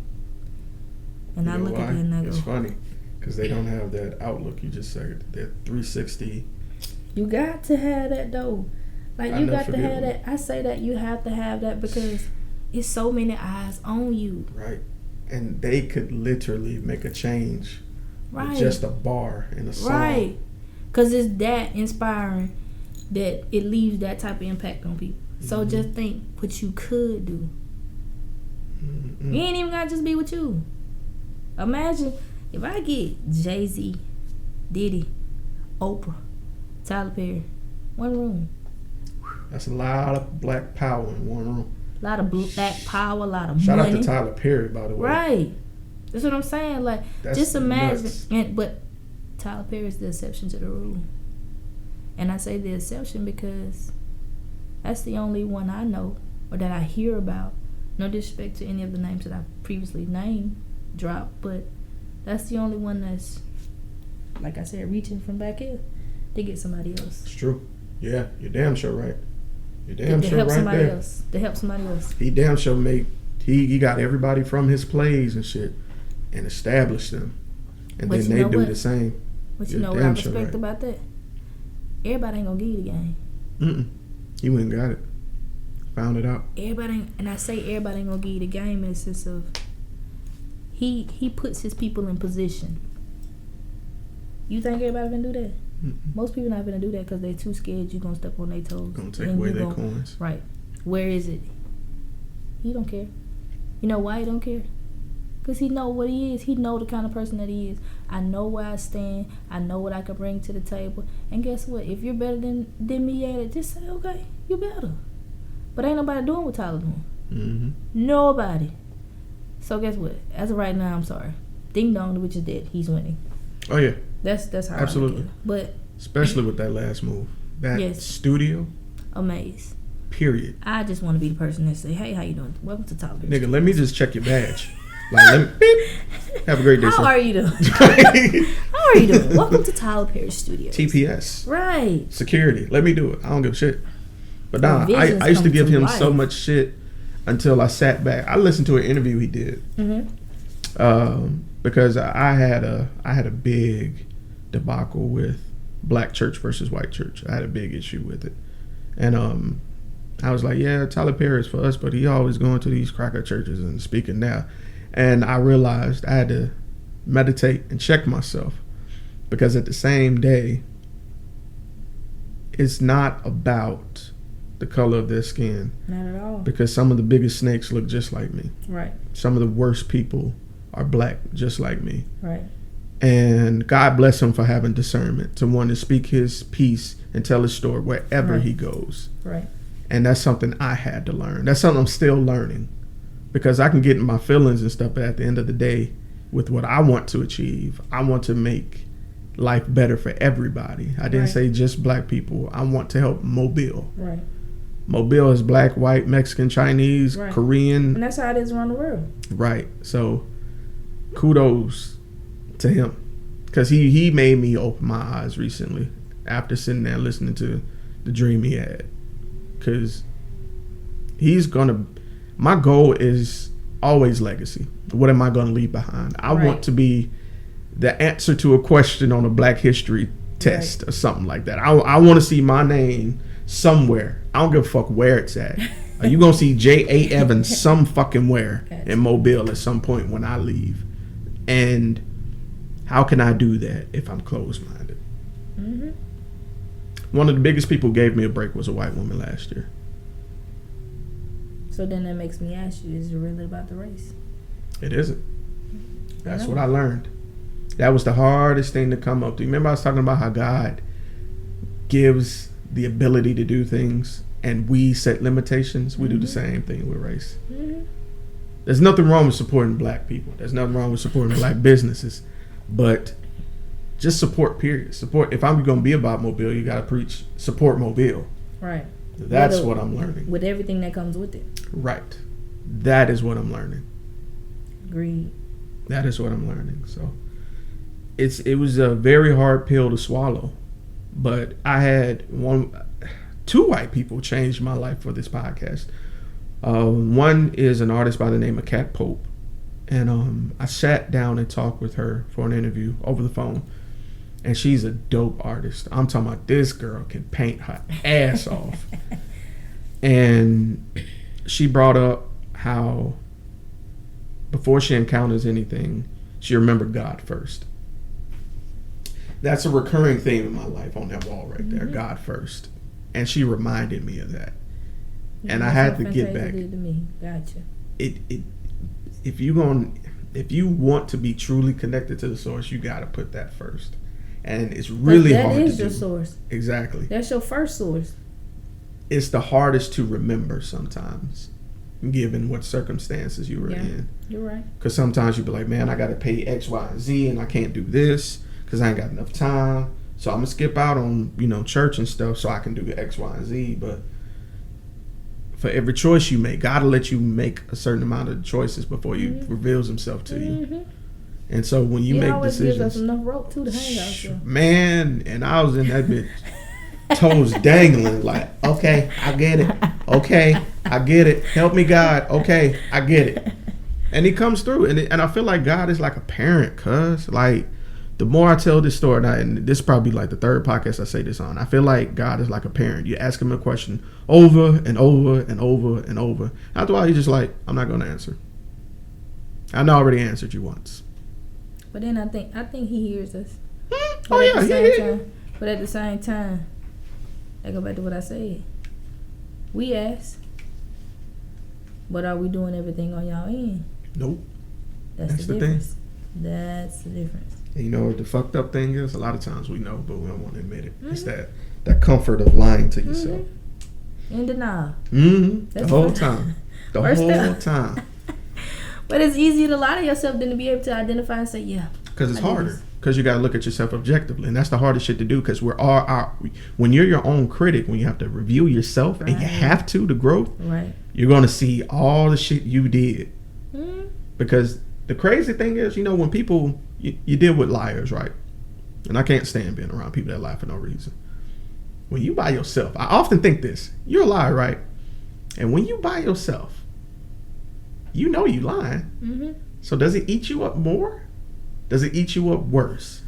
And you I look why? at that and I go, it's funny because they don't have that outlook you just said. That 360. You got to have that though. Like you got to have that. I say that you have to have that because it's so many eyes on you. Right. And they could literally make a change right. with just a bar in a song. Right. Because it's that inspiring that it leaves that type of impact on people. So just think what you could do. You ain't even got to just be with you. Imagine if I get Jay-Z, Diddy, Oprah, Tyler Perry, one room. That's a lot of black power in one room. A lot of black power, a lot of Shout money. out to Tyler Perry, by the way. Right. That's what I'm saying. Like, That's just imagine. nuts. But Tyler Perry is the exception to the rule. And I say the exception because that's the only one I know or that I hear about. No disrespect to any of the names that I previously dropped, but that's the only one that's, like I said, reaching from back here to get somebody else. It's true. Yeah, you're damn sure right. You're damn to sure help right somebody there. else. To help somebody else. He damn sure he got everybody from his plays and shit and established them. And But then you they know do what? the same. But you You're know what I damn respect sure right. about that? Everybody ain't gonna give you the game. He went and got it. Found it out. Everybody ain't, and I say everybody ain't gonna give you the game in the sense of he puts his people in position. You think everybody gonna do that? Most people not gonna do that because they too scared you gonna step on their toes. Gonna take away their coins. Right. Where is it? He don't care. You know why he don't care? Because he know what he is. He know the kind of person that he is. I know where I stand. I know what I can bring to the table. And guess what? If you're better than me at it, just say, okay, you better. But ain't nobody doing what Tyler doing. Nobody. So guess what? As of right now, I'm sorry. Ding dong, the witch is dead. He's winning. Oh yeah. That's how absolutely. I look at it. But especially with that last move. That yes. studio. Amazed. Period. I just want to be the person that say, hey, how you doing? Welcome to Tyler. Nigga, let me just check your badge. Like, let me, beep. Have a great day, How sir. are you doing? How are you doing? Welcome to Tyler Perry Studios. TPS. Right. Security. Let me do it. I don't give a shit. But nah, Visions I used to come give to him life. so much shit until I sat back. I listened to an interview he did. Because I had a big debacle with black church versus white church. I had a big issue with it. And I was like, yeah, Tyler Perry is for us, but he always going to these cracker churches and speaking now. And I realized I had to meditate and check myself, because at the same day, it's not about the color of their skin. Not at all. Because some of the biggest snakes look just like me. Right. Some of the worst people are black just like me. Right. And God bless him for having discernment to want to speak his piece and tell his story wherever he goes. Right. And that's something I had to learn. That's something I'm still learning, because I can get in my feelings and stuff, but at the end of the day, with what I want to achieve, I want to make life better for everybody. I didn't say just black people. I want to help Mobile. Right. Mobile is black, white, Mexican, Chinese, Korean. And that's how it is around the world. Right. So kudos to him, because he made me open my eyes recently after sitting there listening to the dream he had. Because my goal is always legacy. What am I going to leave behind? I want to be the answer to a question on a Black History test or something like that. I want to see my name somewhere. I don't give a fuck where it's at. You gonna see J.A. Evans some fucking where in Mobile at some point when I leave. And how can I do that if I'm closed-minded? Mm-hmm. One of the biggest people who gave me a break was a white woman last year. So then that makes me ask you, is it really about the race? It isn't. That's what I learned. That was the hardest thing to come up to. Remember I was talking about how God gives the ability to do things and we set limitations? We do the same thing with race. Mm-hmm. There's nothing wrong with supporting black people. There's nothing wrong with supporting black businesses. But just support, period. Support. If I'm going to be about Mobile, you got to preach support Mobile. Right. That's what I'm learning. With everything that comes with it. Right. That is what I'm learning. Agreed. That is what I'm learning. So it was a very hard pill to swallow. But I had two white people change my life for this podcast. One is an artist by the name of Kat Pope. And I sat down and talked with her for an interview over the phone. And she's a dope artist. I'm talking about this girl can paint her ass off. And she brought up how before she encounters anything, she remembered God first. That's a recurring theme in my life on that wall right there, God first. And she reminded me of that. And I had to get back. Did to me. Gotcha. If you want to be truly connected to the source, you got to put that first. And it's really hard to do. That is your source. Exactly. That's your first source. It's the hardest to remember sometimes, given what circumstances you were in. You're right. Because sometimes you be like, man, I got to pay X, Y, and Z, and I can't do this because I ain't got enough time. So I'm going to skip out on, church and stuff so I can do X, Y, and Z. But for every choice you make, God will let you make a certain amount of choices before He reveals Himself to you. And so when you make decisions, gives us enough rope too to hang out. So. Man, and I was in that bitch, toes dangling, like, okay, I get it. Okay, I get it. Help me, God. Okay, I get it. And He comes through, and I feel like God is like a parent, cuz like the more I tell this story, and this is probably like the third podcast I say this on, I feel like God is like a parent. You ask Him a question over and over and over and over. After a while, He's just like, I'm not going to answer. I know I already answered you once. But then I think He hears us. Oh yeah, But at the same time, I go back to what I said. We ask, but are we doing everything on y'all end? Nope. That's the difference. That's the difference. And you know what the fucked up thing is? A lot of times we know, but we don't want to admit it. It's that comfort of lying to yourself. In denial. The whole time. The whole time. But it's easier to lie to yourself than to be able to identify and say, yeah. Because it's harder. Because you got to look at yourself objectively. And that's the hardest shit to do. Because when you're your own critic, when you have to review yourself, and you have to grow, you're going to see all the shit you did. Because the crazy thing is, when people, you deal with liars, right? And I can't stand being around people that lie for no reason. When you by yourself, I often think this, you're a liar, right? And when you by yourself, you know you lying. So does it eat you up more? Does it eat you up worse?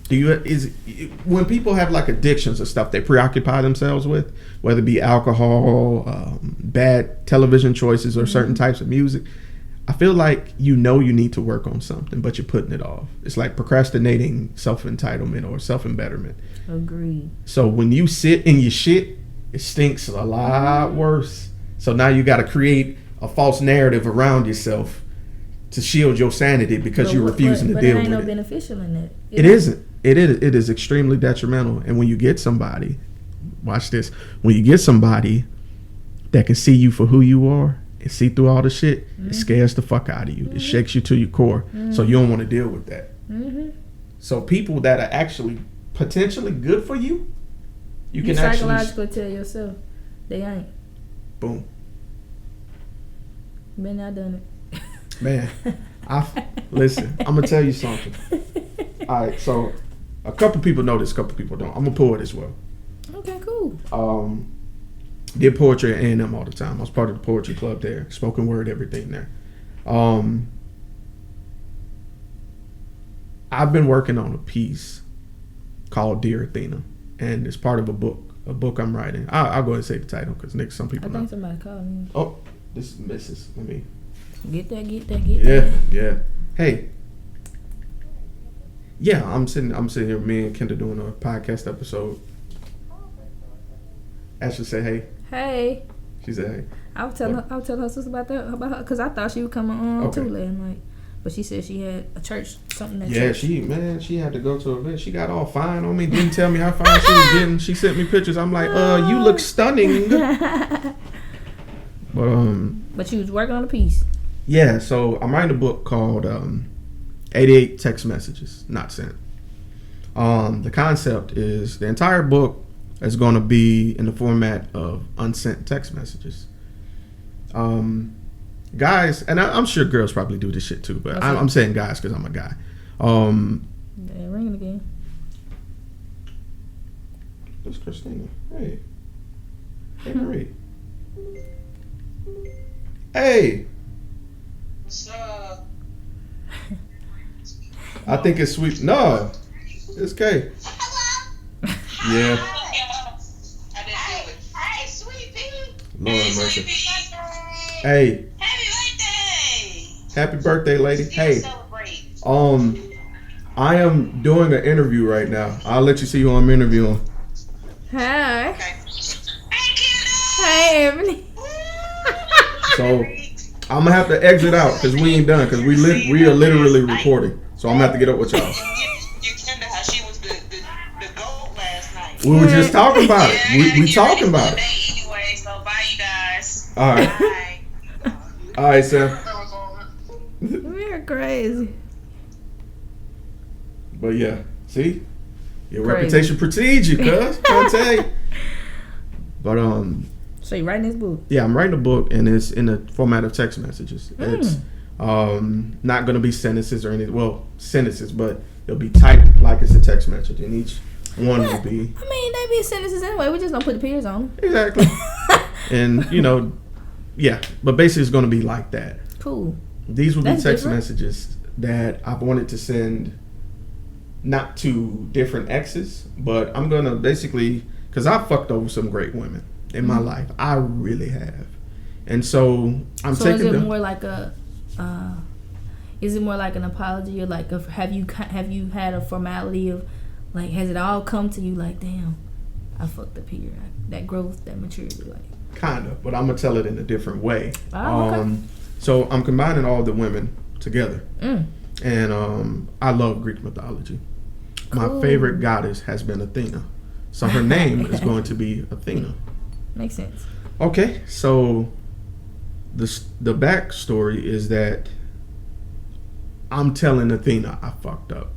When people have like addictions or stuff they preoccupy themselves with, whether it be alcohol, bad television choices, or certain types of music, I feel like you need to work on something, but you're putting it off. It's like procrastinating self-entitlement or self-embetterment. Agreed. So when you sit in your shit, it stinks a lot worse. So now you got to create a false narrative around yourself to shield your sanity because you're refusing to deal with it. But it ain't no beneficial in that. It isn't. It is extremely detrimental. And when you get somebody, watch this, when you get somebody that can see you for who you are and see through all the shit, it scares the fuck out of you. It shakes you to your core. So you don't want to deal with that. So people that are actually potentially good for you, you can psychologically tell yourself they ain't. Boom. Been there, done it. Man, listen, I'm going to tell you something. All right, so a couple people know this, a couple people don't. I'm a poet as well. Okay, cool. Did poetry at A&M all the time. I was part of the poetry club there, spoken word, everything there. I've been working on a piece called Dear Athena, and it's part of a book. a book I'm writing. I'll go ahead and say the title because some people I know. think somebody called me. Oh, this is Mrs. Let me. Get that. Yeah. Hey. Yeah, I'm sitting here, me and Kenda doing a podcast episode. Ashley say hey. Hey. She said hey. I was telling her sister about her, because I thought she was coming on too last night. But she said she had a church, something at church. Yeah, she had to go to an event. She got all fine on me. Didn't tell me how fine she was getting. She sent me pictures. I'm like, you look stunning. But she was working on a piece. Yeah, so I'm writing a book called 88 Text Messages Not Sent. The concept is the entire book is going to be in the format of unsent text messages. Guys, and I'm sure girls probably do this shit too, but I'm saying guys because I'm a guy. Yeah, ringing again. That's Christina. Hey Marie. Hey. What's up? I think it's sweet. No, it's Kay. Yeah. I didn't do it. Hey, sweet pea. Lord mercy. Hey. Hey. Happy birthday. Happy birthday, lady. Still Hey. celebrate. I am doing an interview right now. I'll let you see who I'm interviewing. Hi. Okay. Hey, kiddo. Hey, Ebony. So I'm gonna have to exit out because we ain't done because we are literally recording. So I'm gonna have to get up with y'all. You Kenda how she was the goat last night. We were just talking about it. We talking about it. Anyway, so bye, you guys. All right. Bye. All right, Sam. We're crazy. But yeah, see, your Crazy. reputation precedes you, cuz. Trying to tell you. But So you writing this book? yeah, I'm writing a book and it's in the format of text messages. It's not gonna be sentences or anything. Well, sentences, but it'll be typed like it's a text message, and each one will be. I mean, they be sentences anyway. We just don't put the periods on them. Exactly. And yeah, but basically it's gonna be like that. Cool. These will be That's text different. messages that I've wanted to send, not to different exes, but I'm gonna basically, because I fucked over some great women in my life. I really have, and so I'm So taking is it them. more like is it more like an apology, or like have you had a formality of like, has it all come to you like, damn, I fucked up here, that growth, that maturity, like? Kind of, but I'm gonna tell it in a different way. Oh, okay. So I'm combining all the women together, Mm. and I love Greek mythology. My Cool. favorite goddess has been Athena, so her name is going to be Athena. Makes sense. Okay, so the backstory is that I'm telling Athena I fucked up,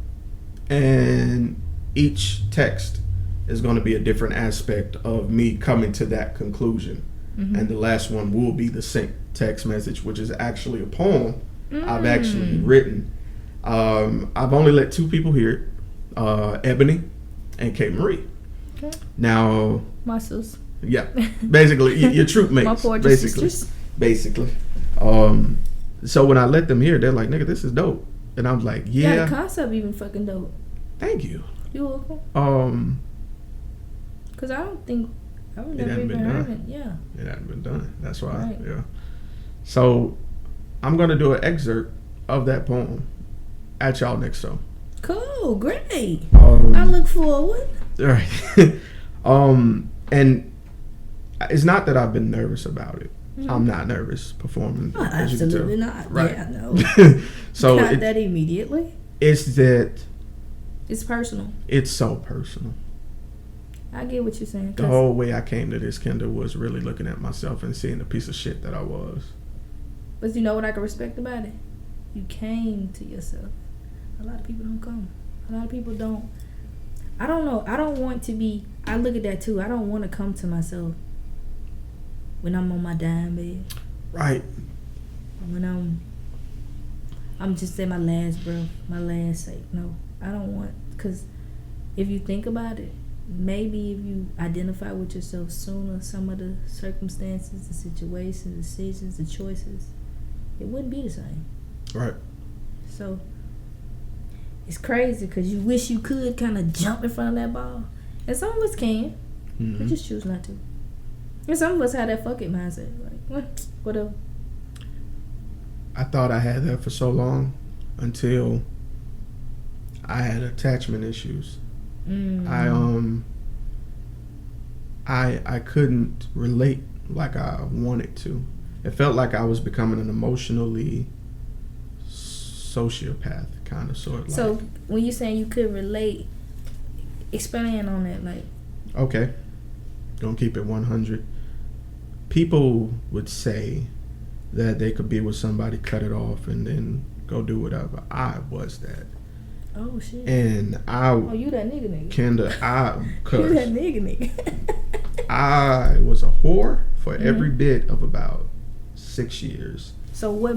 and each text is going to be a different aspect of me coming to that conclusion. And the last one will be the sent text message, which is actually a poem I've actually written. I've only let two people hear it, Ebony and Kay Marie. Okay. Now, My sis. yeah, basically your troop mates. My poetry basically, sisters. basically. So when I let them hear, they're like, "Nigga, this is dope," and I'm like, Yeah, "Yeah, the concept even fucking dope. thank you." You welcome. Cause I would It never hadn't even been heard done. it. Yeah. It hadn't been done. That's why. Right. Yeah. So I'm gonna do an excerpt of that poem at y'all next show. Cool. Great. Um, I look forward. All right. And it's not that I've been nervous about it. I'm not nervous performing. Oh, as you can tell. absolutely not. Right. Yeah, I know. So Got that immediately. it's that It's personal. it's so personal. I get what you're saying. The whole way I came to this, Kenda, was really looking at myself and seeing the piece of shit that I was. But you know what I can respect about it? You came to yourself. A lot of people don't come. A lot of people don't. I don't know. I don't want to be. I look at that too. I don't want to come to myself when I'm on my dying bed. Right. When I'm just at my last breath, my last sake. No, I don't want. Because if you think about it, maybe if you identify with yourself sooner, some of the circumstances, the situations, the decisions, the choices, it wouldn't be the same. Right. So it's crazy because you wish you could kind of jump in front of that ball, and some of us can. We just choose not to. And some of us have that fuck it mindset. Like, whatever. I thought I had that for so long until I had attachment issues. I couldn't relate like I wanted to. It felt like I was becoming an emotionally sociopath, kind of, sort of. So like, when you're saying you could relate, expand on that, like. Okay, gonna keep it 100. People would say that they could be with somebody, cut it off, and then go do whatever. I was that. Oh shit. And you that nigga. Kenda, You that nigga. I was a whore for every bit of about 6 years. So what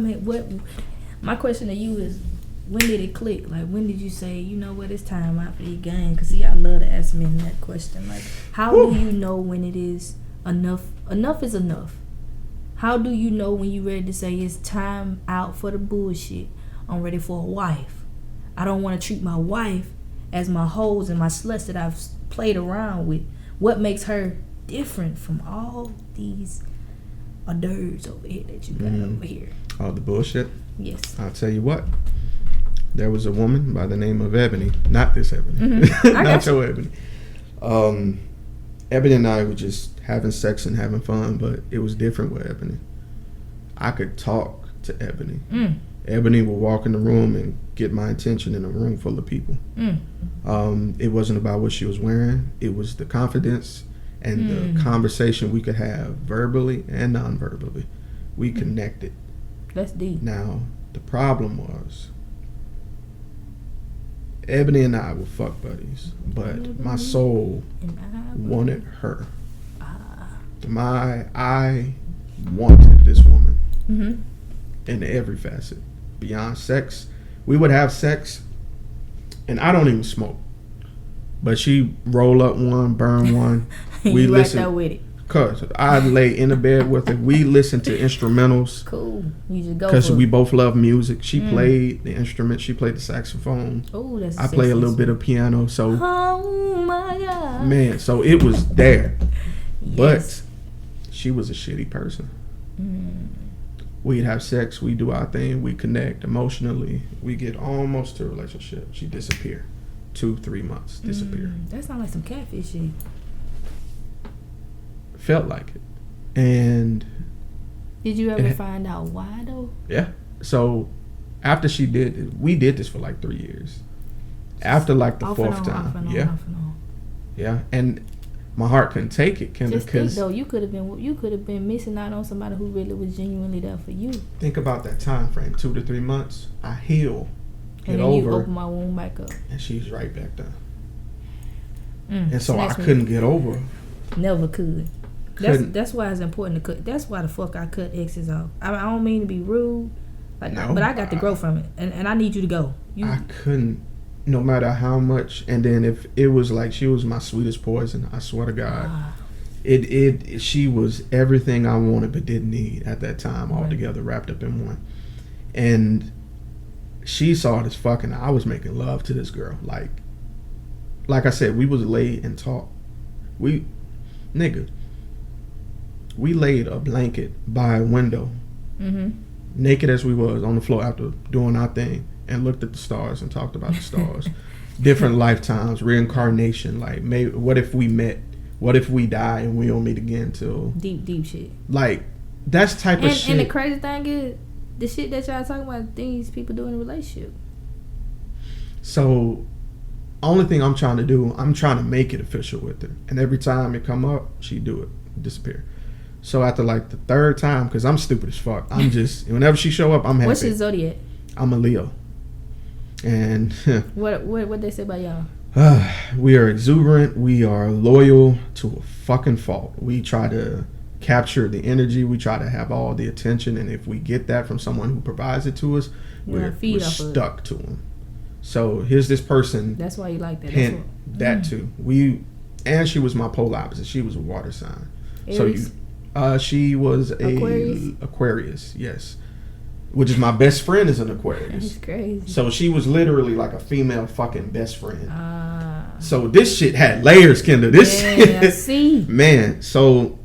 my question to you is, when did it click? Like, when did you say, you know what, it's time out for the game? Because see, I love to ask men that question. Like, how do you know when it is enough? Enough is enough. How do you know when you're ready to say it's time out for the bullshit? I'm ready for a wife. I don't want to treat my wife as my hoes and my sluts that I've played around with. What makes her different from all these others over here that you got over here? All the bullshit? Yes. I'll tell you what. There was a woman by the name of Ebony. Not this Ebony. Not your Ebony. Ebony and I were just having sex and having fun, but it was different with Ebony. I could talk to Ebony. Ebony would walk in the room and get my attention in a room full of people. It wasn't about what she was wearing. It was the confidence and the conversation we could have verbally and non-verbally. We connected. That's deep. Now, the problem was, Ebony and I were fuck buddies, but my soul wanted her. I wanted this woman in every facet. Beyond sex, we would have sex, and I don't even smoke, but she roll up one, burn one. We you listen. Right there with it. Cause I lay in the bed with her. We listen to instrumentals. Cool. You just go. Cause we both love music. She played the instrument. She played the saxophone. Oh, that's. I play a little bit of piano. So. Oh my God. Man, so it was there, Yes. but she was a shitty person. We'd have sex. We do our thing. We connect emotionally. We get almost to a relationship. She disappear. 2-3 months disappear. That sounds like some catfish shit. Felt like it. And did you ever find out why though? Yeah. So after she did it, we did this for like 3 years. After like the fourth time. Yeah. Yeah. And my heart couldn't take it, Kendra. Just think though, you could have been missing out on somebody who really was genuinely there for you. Think about that time frame, 2 to 3 months. I heal, get and then over, you open my womb back up, and she's right back down. And so I couldn't get over her. Never could. That's why it's important to cut. That's why the fuck I cut exes off. I don't mean to be rude, like, no, but I got to grow from it, and I need you to go. I couldn't, no matter how much. And then if it was like she was my sweetest poison, I swear to God, she was everything I wanted but didn't need at that time, all together wrapped up in one. And she saw this fucking. I was making love to this girl, like I said, we was laid and talk. We laid a blanket by a window, naked as we was, on the floor after doing our thing, and looked at the stars and talked about the stars. Different lifetimes, reincarnation, like, maybe, what if we met? What if we die and we don't meet again till... Deep shit. Like, that's type of shit. And the crazy thing is, the shit that y'all talking about, things people do in a relationship. So, only thing I'm trying to do, I'm trying to make it official with her. And every time it come up, she do it, disappear. So after like the third time, because I'm stupid as fuck, I'm just, whenever she show up, I'm happy. What's your zodiac? I'm a Leo. And what they say about y'all? We are exuberant. We are loyal to a fucking fault. We try to capture the energy. We try to have all the attention. And if we get that from someone who provides it to us, we're stuck to them. So here's this person. That's why you like that. That too. And she was my polar opposite. She was a water sign. Aries? So she was a Aquarius, yes. Which is my best friend is an Aquarius. That's crazy. So she was literally like a female fucking best friend. So this shit had layers, Kenda. This yeah, I see. Man, so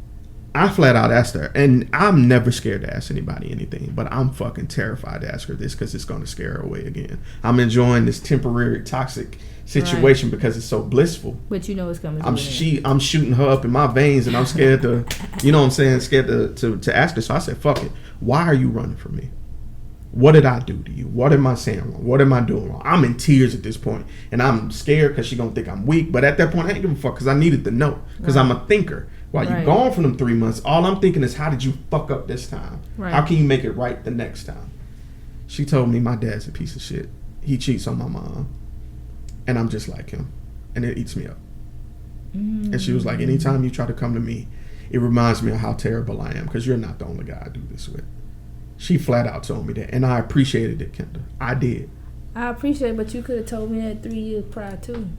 I flat out asked her, and I'm never scared to ask anybody anything, but I'm fucking terrified to ask her this because it's going to scare her away again. I'm enjoying this temporary toxic situation because it's so blissful. But you know it's coming. I'm shooting her up in my veins, and I'm scared to, you know what I'm saying, scared to ask her. So I said, fuck it. Why are you running from me? What did I do to you? What am I saying wrong? What am I doing wrong? I'm in tears at this point, and I'm scared because she's going to think I'm weak. But at that point, I ain't give a fuck because I needed to know because I'm a thinker. While you gone for them 3 months, all I'm thinking is, how did you fuck up this time? Right. How can you make it right the next time? She told me my dad's a piece of shit. He cheats on my mom. And I'm just like him. And it eats me up. And she was like, anytime you try to come to me, it reminds me of how terrible I am because you're not the only guy I do this with. She flat out told me that. And I appreciated it, Kenda. I did. I appreciate it, but you could have told me that 3 years prior too.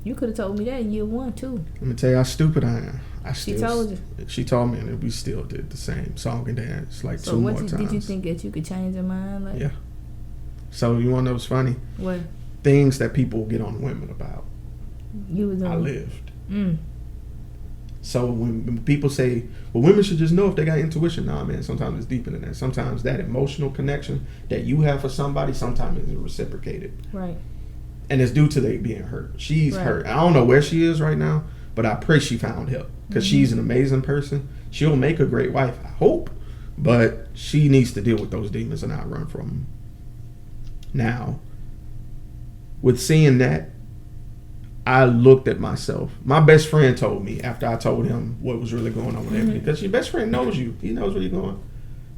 You could have told me that in year 1 too. Let me tell you how stupid I am. She told you. She told me, and we still did the same song and dance like 2 more times. Did you think that you could change your mind? Like? Yeah. So you want to know what's funny? What? Things that people get on women about. I lived. So when people say, well, women should just know if they got intuition. Nah, man, sometimes it's deeper than that. Sometimes that emotional connection that you have for somebody, sometimes it's reciprocated. Right. And it's due to they being hurt. She's hurt. I don't know where she is right now, but I pray she found help because she's an amazing person. She'll make a great wife, I hope, but she needs to deal with those demons and not run from them. Now, with seeing that, I looked at myself. My best friend told me after I told him what was really going on with Ebony, because your best friend knows you. He knows where you're going.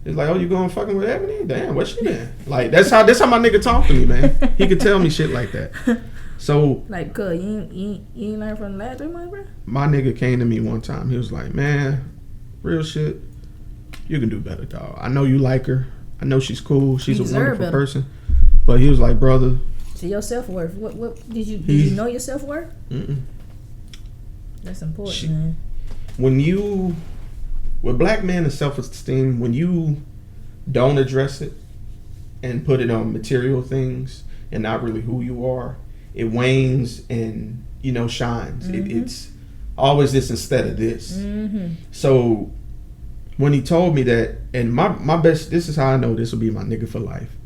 He's like, oh, you going fucking with Ebony? Damn, what's she been? Like, that's how my nigga talk to me, man. He could tell me shit like that. So, like, cuz, you ain't learn from the last 3 months, bro? My nigga came to me one time. He was like, man, real shit, you can do better, dog. I know you like her. I know she's cool. She's a wonderful person. But he was like, brother. So your self-worth, what did you know your self-worth? That's important, man. With black men and self-esteem, when you don't address it and put it on material things and not really who you are, it wanes and, shines. It's always this instead of this. So when he told me that, and my best, this is how I know this will be my nigga for life.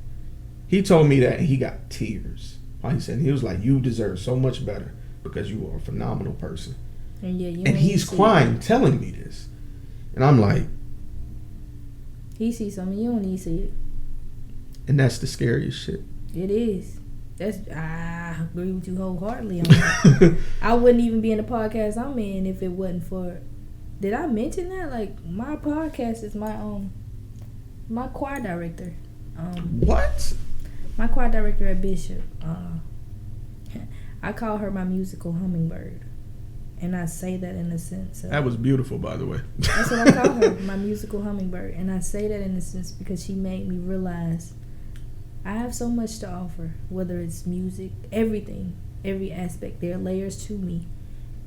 He told me that and he got tears. He was like, you deserve so much better because you are a phenomenal person. And he's crying telling me this. And I'm like, he sees something, you don't need to see it. And that's the scariest shit. It is. I agree with you wholeheartedly on that. I wouldn't even be in the podcast I'm in if it wasn't for. Did I mention that? Like, my podcast is my choir director. What? My choir director at Bishop. I call her my musical hummingbird. And I say that in the sense of... That was beautiful, by the way. That's what I call her, my musical hummingbird. And I say that in the sense because she made me realize I have so much to offer, whether it's music, everything, every aspect. There are layers to me.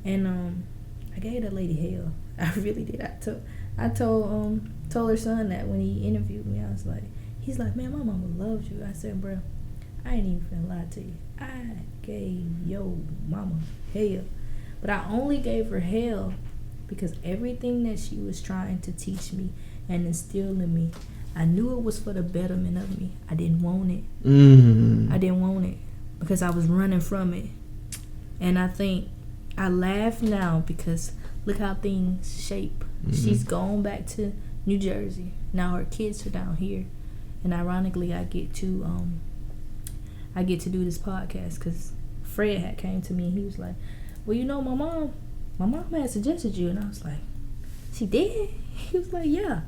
And I gave that lady hell. I really did. I told her son that when he interviewed me. I was like, he's like, man, my mama loves you. I said, bro, I ain't even finna lie to you. I gave your mama hell. But I only gave her hell because everything that she was trying to teach me and instill in me, I knew it was for the betterment of me. I didn't want it. I didn't want it because I was running from it. And I think I laugh now because look how things shape. She's gone back to New Jersey. Now her kids are down here. And ironically, I get to do this podcast because Fred had came to me and he was like, well, my mom had suggested you. And I was like, she did? He was like, yeah.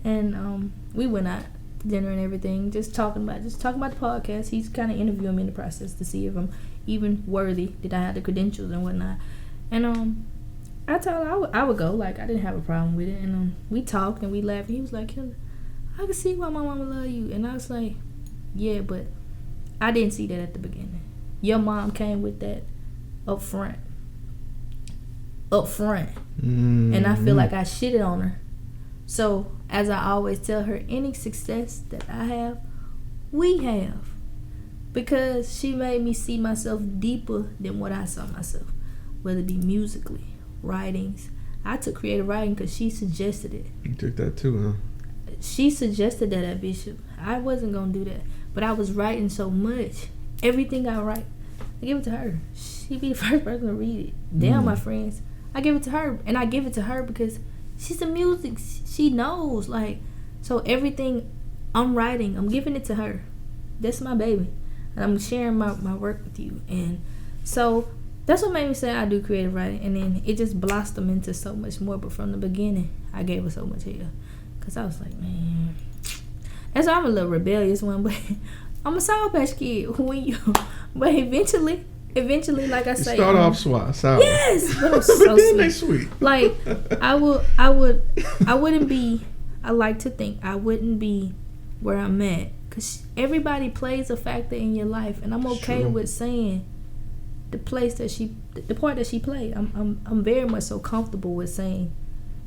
And we went out to dinner and everything, just talking about the podcast. He's kind of interviewing me in the process to see if I'm even worthy, did I have the credentials and whatnot. And I told her I would go, like I didn't have a problem with it. And we talked and we laughed. And he was like, I can see why my mama love you. And I was like, yeah, but I didn't see that at the beginning. Your mom came with that up front. And I feel like I shitted on her. So as I always tell her, any success that I have, we have. because she made me see myself deeper than what I saw myself, whether it be musically, writings. I took creative writing because she suggested it. You took that too, huh? She suggested that at Bishop. I wasn't going to do that. But I was writing so much. Everything I write, I give it to her. She be the first person to read it. Damn, my friends. I give it to her. And I give it to her because she's the music. She knows. Like, so everything I'm writing, I'm giving it to her. That's my baby. And I'm sharing my work with you. And so that's what made me say I do creative writing. And then it just blossomed into so much more. But from the beginning, I gave her so much hell. Because I was like, man. That's why I'm a little rebellious one. But I'm a Sour Patch Kid. But eventually, like I say, start off sour. Yes, but I'm so then they sweet. sweet. Like I wouldn't be. I like to think I wouldn't be where I'm at, cause everybody plays a factor in your life, and I'm okay with saying the part that she played. I'm very much so comfortable with saying,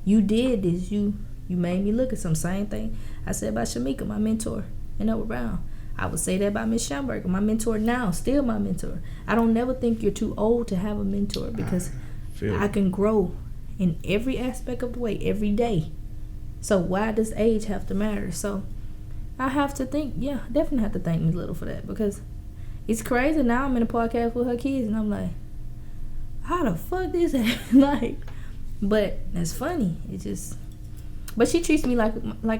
you did this. You made me look at some same thing I said about Shamika, my mentor, and Noah Brown. I would say that about Miss Schamberger, my mentor now, still my mentor. I don't never think you're too old to have a mentor, because I can grow in every aspect of the way every day. So why does age have to matter? So I have to think, definitely have to thank Miss Little for that, because it's crazy. Now I'm in a podcast with her kids, and I'm like, how the fuck this happen? Like, but that's funny. It just, but she treats me like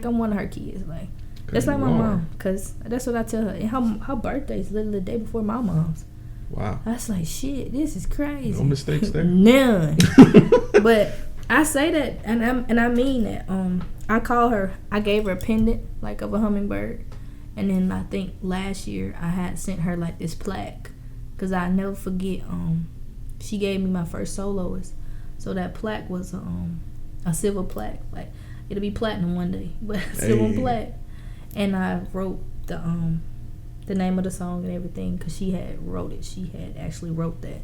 I'm one of her kids, like. That's like my mom, because that's what I tell her. And her birthday's literally the day before my mom's. Wow. I was like, shit, this is crazy. No mistakes there? None. But I say that, and I mean that. I call her, I gave her a pendant, like of a hummingbird. And then I think last year I had sent her like this plaque, because I never forget, she gave me my first soloist. So that plaque was a silver plaque. Like, it'll be platinum one day, but silver plaque. And I wrote the name of the song and everything, because she had wrote it. She had actually wrote that,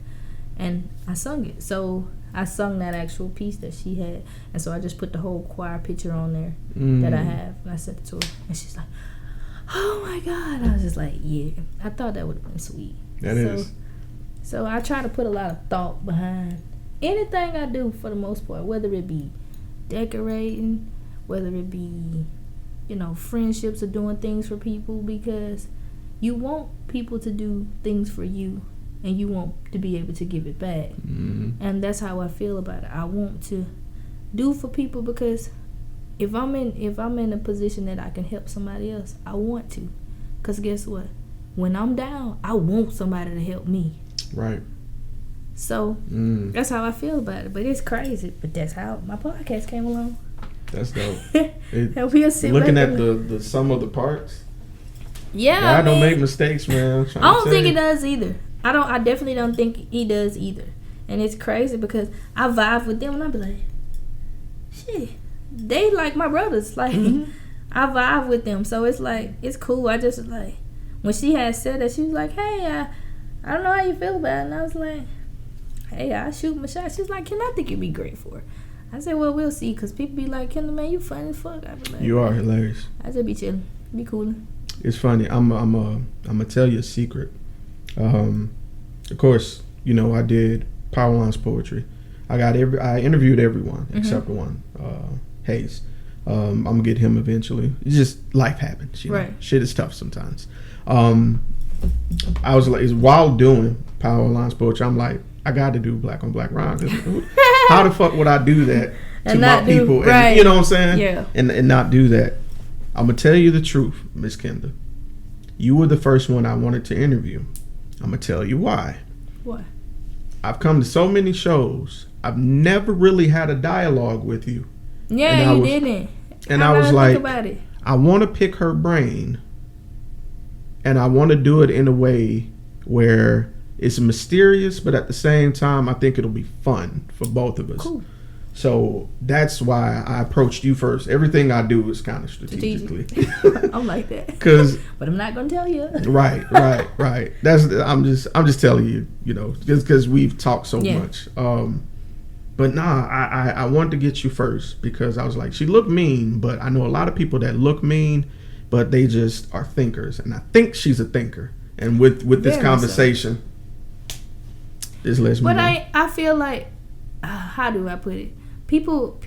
and I sung it. So I sung that actual piece that she had, and so I just put the whole choir picture on there that I have, and I sent it to her, and she's like, "Oh my God!" I was just like, "Yeah." I thought that would have been sweet. That is. So I try to put a lot of thought behind anything I do, for the most part, whether it be decorating, whether it be, friendships or doing things for people, because you want people to do things for you, and you want to be able to give it back. And that's how I feel about it. I want to do for people, because if I'm in a position that I can help somebody else, I want to. Because guess what? When I'm down, I want somebody to help me. Right. So that's how I feel about it. But it's crazy. But that's how my podcast came along. That's dope. And we'll see. Looking at the sum of the parts. Yeah, God don't make mistakes, man. I don't think he does either. I definitely don't think he does either. And it's crazy, because I vibe with them, and I be like, shit, they like my brothers. Like, I vibe with them, so it's like, it's cool. I just like, when she had said that, she was like, hey, I don't know how you feel about it. And I was like, hey, I shoot my shot. She's like, Ken, I think it'd be great for her. I said, well, we'll see, because people be like, Kendall, man, you funny as fuck. I be like, you are hilarious. I just be chilling, be cool. It's funny. I'm gonna tell you a secret. Of course, I did Power Lines Poetry. I interviewed everyone except one, Hayes. I'm gonna get him eventually. It's just life happens, Right. Shit is tough sometimes. I was like, while doing Power Lines Poetry, I'm like, I got to do black on black rhyme. How the fuck would I do that to my people? Right. And, you know what I'm saying? Yeah. And not do that. I'm gonna tell you the truth, Miss Kenda. You were the first one I wanted to interview. I'm gonna tell you why. Why? I've come to so many shows. I've never really had a dialogue with you. Yeah, you didn't. And I was like, I want to pick her brain, and I want to do it in a way where it's mysterious, but at the same time, I think it'll be fun for both of us. Cool. So that's why I approached you first. Everything I do is kind of strategically. I'm like that. But I'm not gonna tell you. Right. I'm just telling you, just because we've talked so much. But nah, I wanted to get you first, because I was like, she looked mean, but I know a lot of people that look mean, but they just are thinkers, and I think she's a thinker. And with this Very conversation, this lets me But know. I feel like, how do I put it? People,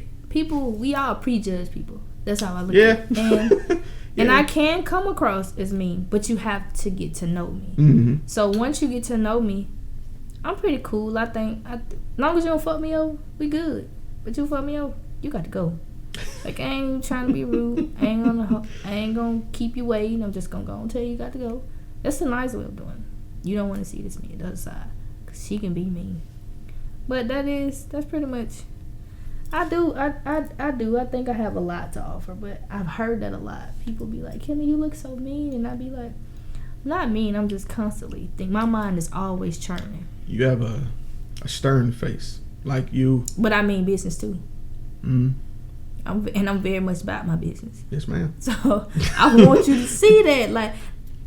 we all prejudge people. That's how I look at it. And Yeah. and I can come across as mean, but you have to get to know me. Mm-hmm. So once you get to know me, I'm pretty cool. I think, as long as you don't fuck me over, we good. But you fuck me over, you got to go. Like, I ain't even trying to be rude. I ain't gonna keep you waiting. I'm just gonna go and tell you got to go. That's a nice way of doing it. You don't want to see this me, the other side, cause she can be mean. But that's pretty much. I do. I think I have a lot to offer, but I've heard that a lot. People be like, "Kenny, you look so mean," and I be like, "I'm not mean. I'm just constantly my mind is always churning." You have a stern face, like you. But I mean business too. Mm-hmm. I'm very much about my business. Yes, ma'am. So I want you to see that, like,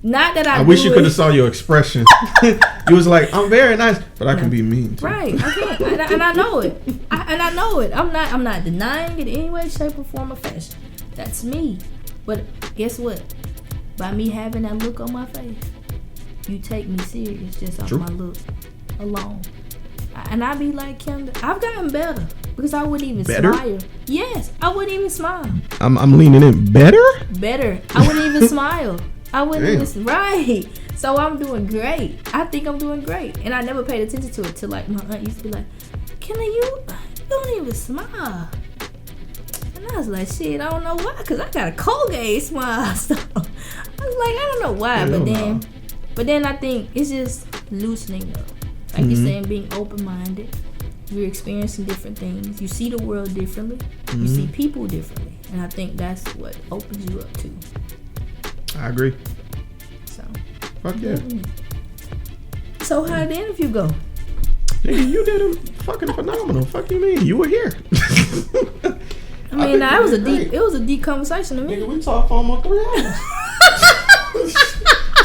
not that I wish you could have saw your expression. You was like, I'm very nice, but I can be mean too. Right, I can, and I know it. I know it. I'm not denying it in any way, shape, or form, or fashion. That's me. But guess what? By me having that look on my face, you take me serious just off my look alone. And I be like, Kenda, I've gotten better because I wouldn't even smile. Yes, I wouldn't even smile. I'm leaning in better. I wouldn't even smile. I wouldn't even. Right. So I'm doing great. I think I'm doing great. And I never paid attention to it till, like, my aunt used to be like, Kenna, you don't even smile. And I was like, shit, I don't know why, because I got a Colgate smile. So I was like, I don't know why. But then I think it's just loosening up. Like you're saying, being open-minded. You're experiencing different things. You see the world differently. You see people differently. And I think that's what opens you up to. I agree. So. Fuck yeah. So how did the interview go? Nigga, you did a fucking phenomenal. Fuck you mean? You were here. I mean, it was a deep conversation to me. Nigga, we talked for almost 3 hours.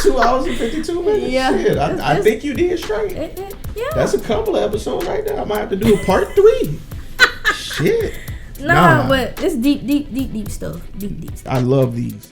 2 hours and 52 minutes. Yeah. Shit, I think you did straight. Yeah. That's a couple of episodes right there. I might have to do a part 3. Shit. Nah, but it's deep stuff. Deep stuff. I love these.